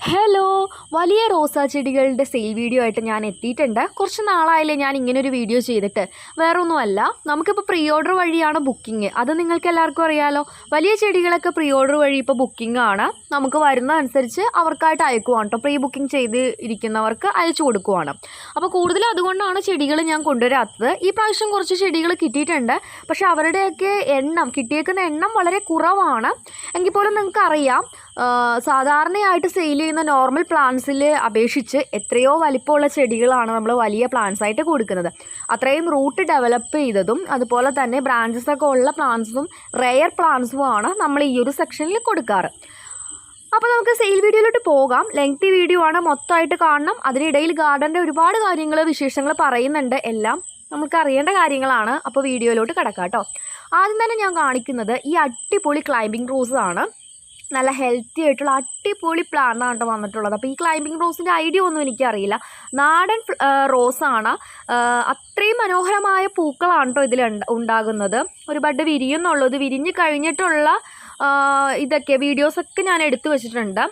Hello, വലിയ റോസാ ചെടികളുടെ സെയിൽ വീഡിയോ ആയിട്ട് ഞാൻ എത്തിയിട്ടുണ്ട്. കുറച്ച് നാളായില്ലേ ഞാൻ ഇങ്ങനൊരു വീഡിയോ ചെയ്തിട്ട്. വേറൊന്നുമല്ല, നമുക്കിപ്പോൾ പ്രീ ഓർഡർ വഴിയാണ് ബുക്കിംഗ്. അത് നിങ്ങൾക്ക് എല്ലാവർക്കും അറിയാലോ. വലിയ ചെടികളൊക്കെ പ്രീ ഓർഡർ വഴി ഇപ്പോൾ ബുക്കിംഗ് ആണ്. നമുക്ക് വരുന്ന അനുസരിച്ച് അവർക്കായിട്ട് അയക്കുവാണ് കേട്ടോ. പ്രീ ബുക്കിംഗ് ചെയ്ത് ഇരിക്കുന്നവർക്ക് അയച്ചു കൊടുക്കുവാണ്. അപ്പോൾ കൂടുതലും അതുകൊണ്ടാണ് ചെടികൾ ഞാൻ കൊണ്ടുവരാത്തത്. ഈ പ്രാവശ്യം കുറച്ച് ചെടികൾ കിട്ടിയിട്ടുണ്ട്. പക്ഷെ അവരുടെയൊക്കെ കിട്ടിയേക്കുന്ന എണ്ണം വളരെ കുറവാണ്. എങ്കിൽ പോലും നിങ്ങൾക്കറിയാം, സാധാരണയായിട്ട് സെയിൽ ചെയ്യുന്ന നോർമൽ പ്ലാന്റ്സിൽ അപേക്ഷിച്ച് എത്രയോ വലിപ്പമുള്ള ചെടികളാണ് നമ്മൾ വലിയ പ്ലാന്റ്സ് ആയിട്ട് കൊടുക്കുന്നത്. അത്രയും റൂട്ട് ഡെവലപ്പ് ചെയ്തതും അതുപോലെ തന്നെ ബ്രാഞ്ചസ് ഒക്കെ ഉള്ള പ്ലാന്റ്സും റെയർ പ്ലാന്റ്സുമാണ് നമ്മൾ ഈ ഒരു സെക്ഷനിൽ കൊടുക്കാറ്. അപ്പോൾ നമുക്ക് സെയിൽ വീഡിയോയിലോട്ട് പോകാം. ലെങ്തി വീഡിയോ ആണ്, മൊത്തമായിട്ട് കാണണം. അതിനിടയിൽ ഗാർഡൻ്റെ ഒരുപാട് കാര്യങ്ങൾ, വിശേഷങ്ങൾ പറയുന്നുണ്ട്. എല്ലാം നമുക്ക് അറിയേണ്ട കാര്യങ്ങളാണ്. അപ്പോൾ വീഡിയോയിലോട്ട് കിടക്കാം കേട്ടോ. ആദ്യം തന്നെ ഞാൻ കാണിക്കുന്നത് ഈ അടിപൊളി ക്ലൈംബിംഗ് റോസ് ആണ്. നല്ല ഹെൽത്തി ആയിട്ടുള്ള അടിപൊളി പ്ലാന്റാണ് കേട്ടോ വന്നിട്ടുള്ളത്. അപ്പോൾ ഈ ക്ലൈംബിംഗ് റോസിൻ്റെ ഐഡിയ ഒന്നും എനിക്കറിയില്ല. നാടൻ റോസാണ്. അത്രയും മനോഹരമായ പൂക്കളാണ് കേട്ടോ ഇതിൽ ഉണ്ടാകുന്നത്. ഒരു ബഡ് വിരിയുന്നുള്ളത്, വിരിഞ്ഞ് കഴിഞ്ഞിട്ടുള്ള ഇതൊക്കെ വീഡിയോസൊക്കെ ഞാൻ എടുത്തു വെച്ചിട്ടുണ്ട്.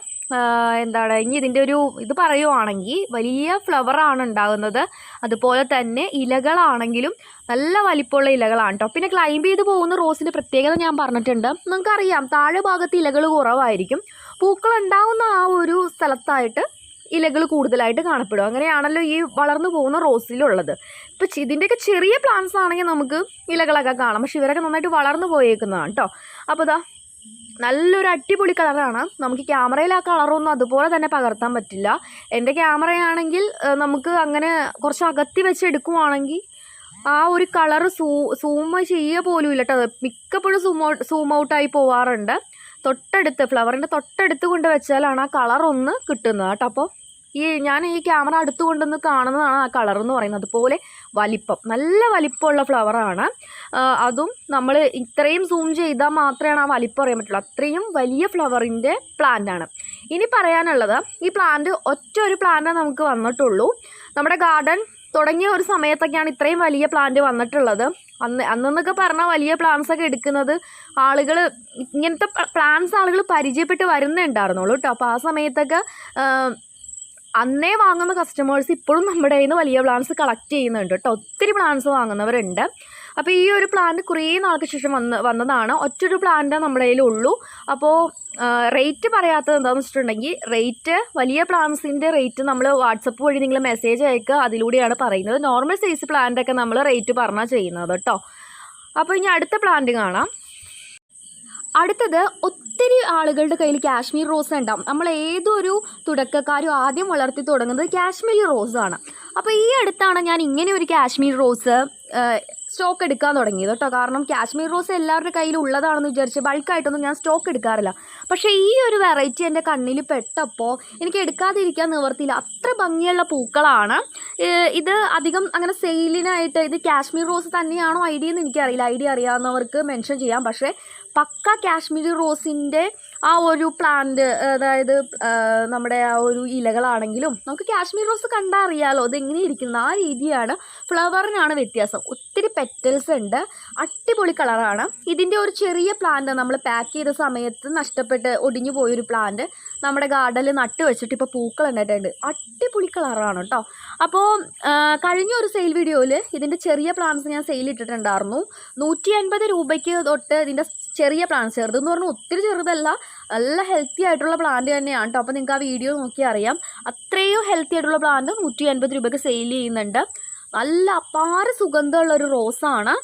ഇനി ഇതിൻ്റെ ഒരു ഇത് പറയുവാണെങ്കിൽ വലിയ ഫ്ലവറാണ് ഉണ്ടാകുന്നത്. അതുപോലെ തന്നെ ഇലകളാണെങ്കിലും നല്ല വലിപ്പമുള്ള ഇലകളാണ് കേട്ടോ. പിന്നെ ക്ലൈംബ് ചെയ്ത് പോകുന്ന റോസിൻ്റെ പ്രത്യേകത ഞാൻ പറഞ്ഞിട്ടുണ്ട്. നിങ്ങൾക്കറിയാം, താഴെ ഭാഗത്ത് ഇലകൾ കുറവായിരിക്കും. പൂക്കൾ ഉണ്ടാകുന്ന ആ ഒരു സ്ഥലത്തായിട്ട് ഇലകൾ കൂടുതലായിട്ട് കാണപ്പെടും. അങ്ങനെയാണല്ലോ ഈ വളർന്നു പോകുന്ന റോസിലുള്ളത്. ഇപ്പോൾ ഇതിൻ്റെയൊക്കെ ചെറിയ പ്ലാന്റ്സ് ആണെങ്കിൽ നമുക്ക് ഇലകളൊക്കെ കാണാം. പക്ഷെ ഇവരൊക്കെ നന്നായിട്ട് വളർന്നു പോയേക്കുന്നതാണ് കേട്ടോ. അപ്പോൾ ഇതാ നല്ലൊരു അടിപൊളി കളറാണ്. നമുക്ക് ക്യാമറയിൽ ആ കളറൊന്നും അതുപോലെ തന്നെ പകർത്താൻ പറ്റില്ല. എൻ്റെ ക്യാമറയാണെങ്കിൽ നമുക്ക് അങ്ങനെ കുറച്ച് അകത്തി വെച്ച് എടുക്കുവാണെങ്കിൽ ആ ഒരു കളറ് സൂം ചെയ്യുക പോലും ഇല്ല കേട്ടോ. മിക്കപ്പോഴും സൂം ഔട്ടായി പോവാറുണ്ട്. ഫ്ലവറിൻ്റെ തൊട്ടടുത്ത് കൊണ്ട് വെച്ചാലാണ് ആ കളറൊന്ന് കിട്ടുന്നത് കേട്ടോ. അപ്പോൾ ഞാൻ ഈ ക്യാമറ അടുത്ത് കൊണ്ടുവന്ന് കാണുന്നതാണ് ആ കളർ എന്ന് പറയുന്നത്. അതുപോലെ നല്ല വലിപ്പമുള്ള ഫ്ലവറാണ്. അതും നമ്മൾ ഇത്രയും സൂം ചെയ്താൽ മാത്രമാണ് ആ വലിപ്പം അറിയാൻ പറ്റുള്ളൂ. അത്രയും വലിയ ഫ്ലവറിൻ്റെ പ്ലാന്റാണ്. ഇനി പറയാനുള്ളത്, ഈ പ്ലാന്റ് ഒരു പ്ലാന്റ് നമുക്ക് വന്നിട്ടുള്ളൂ. നമ്മുടെ ഗാർഡൻ തുടങ്ങിയ ഒരു സമയത്തൊക്കെയാണ് ഇത്രയും വലിയ പ്ലാന്റ് വന്നിട്ടുള്ളത്. അന്നൊക്കെ പറഞ്ഞാൽ വലിയ പ്ലാന്റ്സ് ഒക്കെ എടുക്കുന്നത് ഇങ്ങനത്തെ പ്ലാന്റ്സ് ആളുകൾ പരിചയപ്പെട്ട് വരുന്നുണ്ടായിരുന്നുള്ളൂ കേട്ടോ. അപ്പോൾ ആ സമയത്തൊക്കെ അന്നേ വാങ്ങുന്ന കസ്റ്റമേഴ്സ് ഇപ്പോഴും നമ്മുടെ കയ്യിൽ നിന്ന് വലിയ പ്ലാന്റ്സ് കളക്ട് ചെയ്യുന്നുണ്ട് കേട്ടോ. ഒത്തിരി പ്ലാന്റ്സ് വാങ്ങുന്നവരുണ്ട്. അപ്പോൾ ഈ ഒരു പ്ലാന്റ് കുറേ നാൾക്ക് ശേഷം വന്നതാണ്. ഒറ്റൊരു പ്ലാന്റ് നമ്മുടെ കയ്യിലുള്ളൂ. അപ്പോൾ റേറ്റ് പറയാത്തത് എന്താണെന്ന് വെച്ചിട്ടുണ്ടെങ്കിൽ, വലിയ പ്ലാന്റ്സിൻ്റെ റേറ്റ് നമ്മൾ വാട്സപ്പ് വഴി നിങ്ങൾ മെസ്സേജ് അയക്കുക, അതിലൂടെയാണ് പറയുന്നത്. നോർമൽ സൈസ് പ്ലാന്റൊക്കെ നമ്മൾ റേറ്റ് പറഞ്ഞാൽ ചെയ്യുന്നത് കേട്ടോ. അപ്പോൾ ഇനി അടുത്ത പ്ലാന്റ് കാണാം. അടുത്തത്, ഒത്തിരി ആളുകളുടെ കയ്യിൽ കാശ്മീർ റോസ് ഉണ്ടാവും. നമ്മൾ ഏതൊരു തുടക്കക്കാരും ആദ്യം വളർത്തി തുടങ്ങുന്നത് കാശ്മീരി റോസാണ്. അപ്പോൾ ഈ അടുത്താണ് ഞാൻ ഇങ്ങനെ ഒരു കാശ്മീർ റോസ് സ്റ്റോക്ക് എടുക്കാൻ തുടങ്ങിയത് കേട്ടോ. കാരണം കാശ്മീർ റോസ് എല്ലാവരുടെ കയ്യിൽ ഉള്ളതാണെന്ന് വിചാരിച്ച് ബൾക്കായിട്ടൊന്നും ഞാൻ സ്റ്റോക്ക് എടുക്കാറില്ല. പക്ഷേ ഈ ഒരു വെറൈറ്റി എൻ്റെ കണ്ണിൽ പെട്ടപ്പോൾ എനിക്ക് എടുക്കാതിരിക്കാൻ നിവർത്തിയില്ല. അത്ര ഭംഗിയുള്ള പൂക്കളാണ്. ഇത് അധികം അങ്ങനെ സെയിലിനായിട്ട് ഇത് കാശ്മീർ റോസ് തന്നെയാണോ ഐഡിയ എന്ന് എനിക്കറിയില്ല. ഐഡിയ അറിയാവുന്നവർക്ക് മെൻഷൻ ചെയ്യാം. പക്ഷേ പക്ക കാശ്മീരി റോസിൻ്റെ ആ ഒരു പ്ലാന്റ്, അതായത് നമ്മുടെ ആ ഒരു ഇലകളാണെങ്കിലും നമുക്ക് കാശ്മീർ റോസ് കണ്ടാൽ അറിയാമല്ലോ അതെങ്ങനെ ഇരിക്കുന്നത്. ആ രീതിയാണ്. ഫ്ലവറിനാണ് വ്യത്യാസം. ഒത്തിരി പെറ്റൽസ് ഉണ്ട്. അടിപൊളി കളറാണ്. ഇതിൻ്റെ ഒരു ചെറിയ പ്ലാന്റ് നമ്മൾ പാക്ക് ചെയ്ത സമയത്ത് നഷ്ടപ്പെട്ട് ഒടിഞ്ഞു പോയൊരു പ്ലാന്റ് നമ്മുടെ ഗാർഡനിൽ നട്ട് വെച്ചിട്ട് ഇപ്പോൾ പൂക്കൾ ഉണ്ടായിട്ടുണ്ട്. അടിപൊളി കളറാണ് കേട്ടോ. അപ്പോൾ കഴിഞ്ഞ ഒരു സെയിൽ വീഡിയോയിൽ ഇതിൻ്റെ ചെറിയ പ്ലാന്റ്സ് ഞാൻ സെയിൽ ഇട്ടിട്ടുണ്ടായിരുന്നു. 150 രൂപയ്ക്ക് തൊട്ട് ഇതിൻ്റെ ചെറിയ പ്ലാന്റ്, ചെറുതെന്ന് പറഞ്ഞാൽ ഒത്തിരി ചെറുതല്ല, നല്ല ഹെൽത്തി ആയിട്ടുള്ള പ്ലാന്റ് തന്നെയാണ് കേട്ടോ. അപ്പോൾ നിങ്ങൾക്ക് ആ വീഡിയോ നോക്കിയാൽ അറിയാം. അത്രയും ഹെൽത്തി ആയിട്ടുള്ള പ്ലാന്റ് 150 രൂപയ്ക്ക് സെയിൽ ചെയ്യുന്നുണ്ട്. നല്ല അപാര സുഗന്ധമുള്ളൊരു റോസാണ്.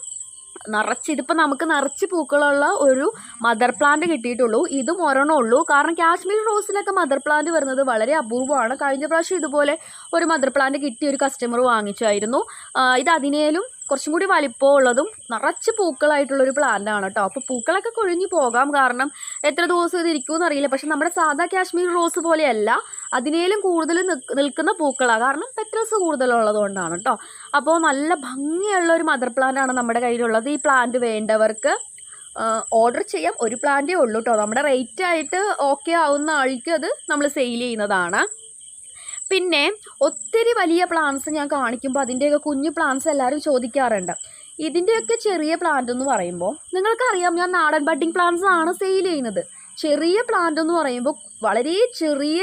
ഇതിപ്പോൾ നമുക്ക് നിറച്ച് പൂക്കളുള്ള ഒരു മദർ പ്ലാന്റ് കിട്ടിയിട്ടുള്ളൂ. ഇതും ഒരെണ്ണമുള്ളൂ. കാരണം കാശ്മീർ റോസിലൊക്കെ മദർ പ്ലാന്റ് വരുന്നത് വളരെ അപൂർവമാണ്. കഴിഞ്ഞ പ്രാവശ്യം ഇതുപോലെ ഒരു മദർ പ്ലാന്റ് കിട്ടിയ ഒരു കസ്റ്റമർ വാങ്ങിച്ചായിരുന്നു. ഇത് അതിനേലും കുറച്ചും കൂടി വലിപ്പമുള്ളതും നിറച്ച് പൂക്കളായിട്ടുള്ളൊരു പ്ലാന്റാണ് കേട്ടോ. അപ്പോൾ പൂക്കളൊക്കെ കൊഴിഞ്ഞു പോകാം, കാരണം എത്ര ദിവസം ഇത് ഇരിക്കുമെന്ന് അറിയില്ല. പക്ഷെ നമ്മുടെ സാധാ കാശ്മീർ റോസ് പോലെയല്ല, അതിനേലും കൂടുതൽ നിൽക്കുന്ന പൂക്കളാണ്. കാരണം പെറ്റൽസ് കൂടുതലുള്ളത് കൊണ്ടാണ് കേട്ടോ. അപ്പോൾ നല്ല ഭംഗിയുള്ള ഒരു മദർ പ്ലാന്റാണ് നമ്മുടെ കയ്യിലുള്ളത്. ഈ പ്ലാന്റ് വേണ്ടവർക്ക് ഓർഡർ ചെയ്യാം. ഒരു പ്ലാന്റേ ഉള്ളൂ കേട്ടോ. നമ്മുടെ റേറ്റായിട്ട് ഓക്കെ ആവുന്ന ആൾക്ക് അത് നമ്മൾ സെയിൽ ചെയ്യുന്നതാണ്. പിന്നെ ഒത്തിരി വലിയ പ്ലാന്റ്സ് ഞാൻ കാണിക്കുമ്പോൾ അതിൻ്റെയൊക്കെ കുഞ്ഞു പ്ലാന്റ്സ് എല്ലാവരും ചോദിക്കാറുണ്ട്. ഇതിൻ്റെയൊക്കെ ചെറിയ പ്ലാന്റ് എന്ന് പറയുമ്പോൾ നിങ്ങൾക്കറിയാം, ഞാൻ നാടൻ ബഡ്ഡിങ് പ്ലാന്റ്സ് ആണ് സെയിൽ ചെയ്യുന്നത്. ചെറിയ പ്ലാന്റ് എന്ന് പറയുമ്പോൾ വളരെ ചെറിയ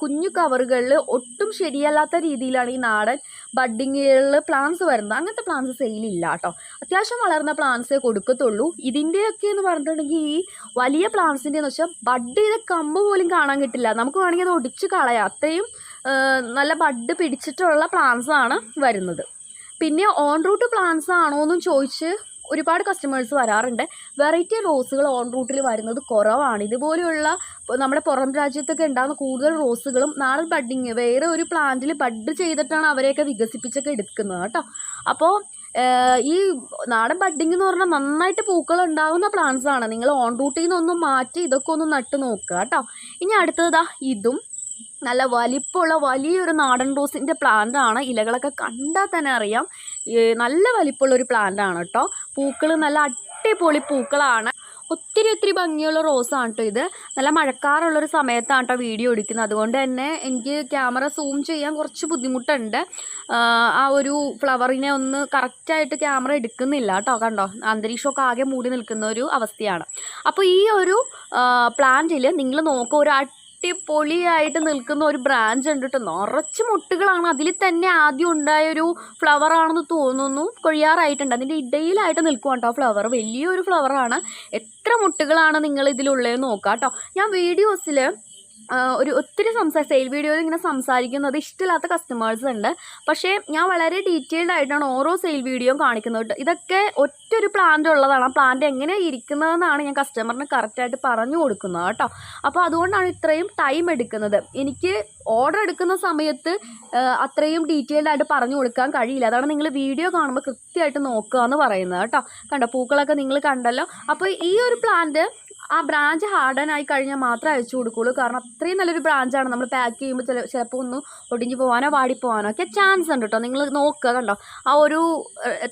കുഞ്ഞു കവറുകളിൽ ഒട്ടും ശരിയല്ലാത്ത രീതിയിലാണ് ഈ നാടൻ ബഡ്ഡിങ്ങുകളിൽ പ്ലാന്റ്സ് വരുന്നത്. അങ്ങനത്തെ പ്ലാന്റ്സ് സെയിലില്ല കേട്ടോ. അത്യാവശ്യം വളർന്ന പ്ലാന്റ്സേ കൊടുക്കത്തുള്ളൂ. ഇതിൻ്റെയൊക്കെ എന്ന് പറഞ്ഞിട്ടുണ്ടെങ്കിൽ ഈ വലിയ പ്ലാന്റ്സിൻ്റെ എന്ന് വെച്ചാൽ ബഡ് ചെയ്ത കമ്പ് പോലും കാണാൻ കിട്ടില്ല. നമുക്ക് വേണമെങ്കിൽ അത് ഒടിച്ച് കളയാം. അത്രയും നല്ല ബഡ് പിടിച്ചിട്ടുള്ള പ്ലാന്റ്സ് ആണ് വരുന്നത്. പിന്നെ ഓൺ റൂട്ട് പ്ലാന്റ്സ് ആണോ എന്നും ചോദിച്ച് ഒരുപാട് കസ്റ്റമേഴ്സ് വരാറുണ്ട്. വെറൈറ്റി റോസുകൾ ഓൺ റൂട്ടിൽ വരുന്നത് കുറവാണ്. ഇതുപോലെയുള്ള നമ്മുടെ പുറം രാജ്യത്തൊക്കെ ഉണ്ടാകുന്ന കൂടുതൽ റോസുകളും നാടൻ ബഡ്ഡിങ് വേറെ ഒരു പ്ലാന്റിൽ ബഡ് ചെയ്തിട്ടാണ് അവരെയൊക്കെ വികസിപ്പിച്ചൊക്കെ എടുക്കുന്നത് കേട്ടോ. അപ്പോൾ ഈ നാടൻ ബഡ്ഡിങ് എന്ന് പറഞ്ഞാൽ നന്നായിട്ട് പൂക്കൾ ഉണ്ടാകുന്ന പ്ലാന്റ്സ് ആണ്. നിങ്ങൾ ഓൺ റൂട്ടിൽ നിന്നൊന്നും മാറ്റി ഇതൊക്കെ ഒന്ന് നട്ട് നോക്കുക കേട്ടോ. ഇനി അടുത്തതാ ഇതും നല്ല വലിപ്പമുള്ള വലിയൊരു നാടൻ റോസിൻ്റെ പ്ലാന്റ് ആണ്. ഇലകളൊക്കെ കണ്ടാൽ തന്നെ അറിയാം നല്ല വലിപ്പമുള്ള ഒരു പ്ലാന്റ് ആണ് കേട്ടോ. പൂക്കൾ നല്ല അടിപൊളി പൂക്കളാണ്. ഒത്തിരി ഭംഗിയുള്ള റോസാണ് കേട്ടോ ഇത്. നല്ല മഴക്കാറുള്ളൊരു സമയത്താണ് കേട്ടോ വീഡിയോ എടുക്കുന്നത്. അതുകൊണ്ട് തന്നെ എനിക്ക് ക്യാമറ സൂം ചെയ്യാൻ കുറച്ച് ബുദ്ധിമുട്ടുണ്ട്. ആ ഒരു ഫ്ലവറിനെ ഒന്ന് കറക്റ്റായിട്ട് ക്യാമറ എടുക്കുന്നില്ല കേട്ടോ. കണ്ടോ, അന്തരീക്ഷമൊക്കെ ആകെ മൂടി നിൽക്കുന്ന ഒരു അവസ്ഥയാണ്. അപ്പോൾ ഈ ഒരു പ്ലാന്റിൽ നിങ്ങൾ നോക്കുക, ഒരു അടിപൊളിയായിട്ട് നിൽക്കുന്ന ഒരു ബ്രാഞ്ച് ഉണ്ട് കേട്ടോ. നിറച്ച് മുട്ടുകളാണ്. അതിൽ തന്നെ ആദ്യം ഉണ്ടായൊരു ഫ്ലവറാണെന്ന് തോന്നുന്നു. കൊഴിയാറായിട്ടുണ്ട്. അതിൻ്റെ ഇടയിലായിട്ട് നിൽക്കും കേട്ടോ ഫ്ലവർ. വലിയൊരു ഫ്ലവറാണ്. എത്ര മുട്ടുകളാണ് നിങ്ങൾ ഇതിലുള്ളതെന്ന് നോക്കാം കേട്ടോ. ഞാൻ വീഡിയോസിൽ ഒത്തിരി സെയിൽ വീഡിയോയിൽ ഇങ്ങനെ സംസാരിക്കുന്നത് ഇഷ്ടമില്ലാത്ത കസ്റ്റമേഴ്സ് ഉണ്ട്. പക്ഷേ ഞാൻ വളരെ ഡീറ്റെയിൽഡ് ആയിട്ടാണ് ഓരോ സെയിൽ വീഡിയോയും കാണിക്കുന്നത്. ഇതൊക്കെ ഒറ്റൊരു പ്ലാന്റ് ഉള്ളതാണ്. ആ പ്ലാന്റ് എങ്ങനെയാണ് ഇരിക്കുന്നതെന്നാണ് ഞാൻ കസ്റ്റമറിന് കറക്റ്റായിട്ട് പറഞ്ഞു കൊടുക്കുന്നത് കേട്ടോ. അപ്പോൾ അതുകൊണ്ടാണ് ഇത്രയും ടൈം എടുക്കുന്നത്. എനിക്ക് ഓർഡർ എടുക്കുന്ന സമയത്ത് അത്രയും ഡീറ്റെയിൽഡ് ആയിട്ട് പറഞ്ഞു കൊടുക്കാൻ കഴിയില്ല. അതാണ് നിങ്ങൾ വീഡിയോ കാണുമ്പോൾ കൃത്യമായിട്ട് നോക്കുക എന്ന് പറയുന്നത് കേട്ടോ. കണ്ടോ, പൂക്കളൊക്കെ നിങ്ങൾ കണ്ടല്ലോ. അപ്പോൾ ഈ ഒരു പ്ലാന്റ് ആ ബ്രാഞ്ച് ഹാർഡൻ ആയി കഴിഞ്ഞാൽ മാത്രമേ അയച്ചു കൊടുക്കുകയുള്ളൂ. കാരണം അത്രയും നല്ലൊരു ബ്രാഞ്ചാണ്. നമ്മൾ പാക്ക് ചെയ്യുമ്പോൾ ചിലപ്പോൾ ഒന്ന് ഒടിഞ്ഞു പോകാനോ വാടിപ്പോകാനോ ഒക്കെ ചാൻസ് ഉണ്ട് കേട്ടോ. നിങ്ങൾ നോക്കുക, കണ്ടോ ആ ഒരു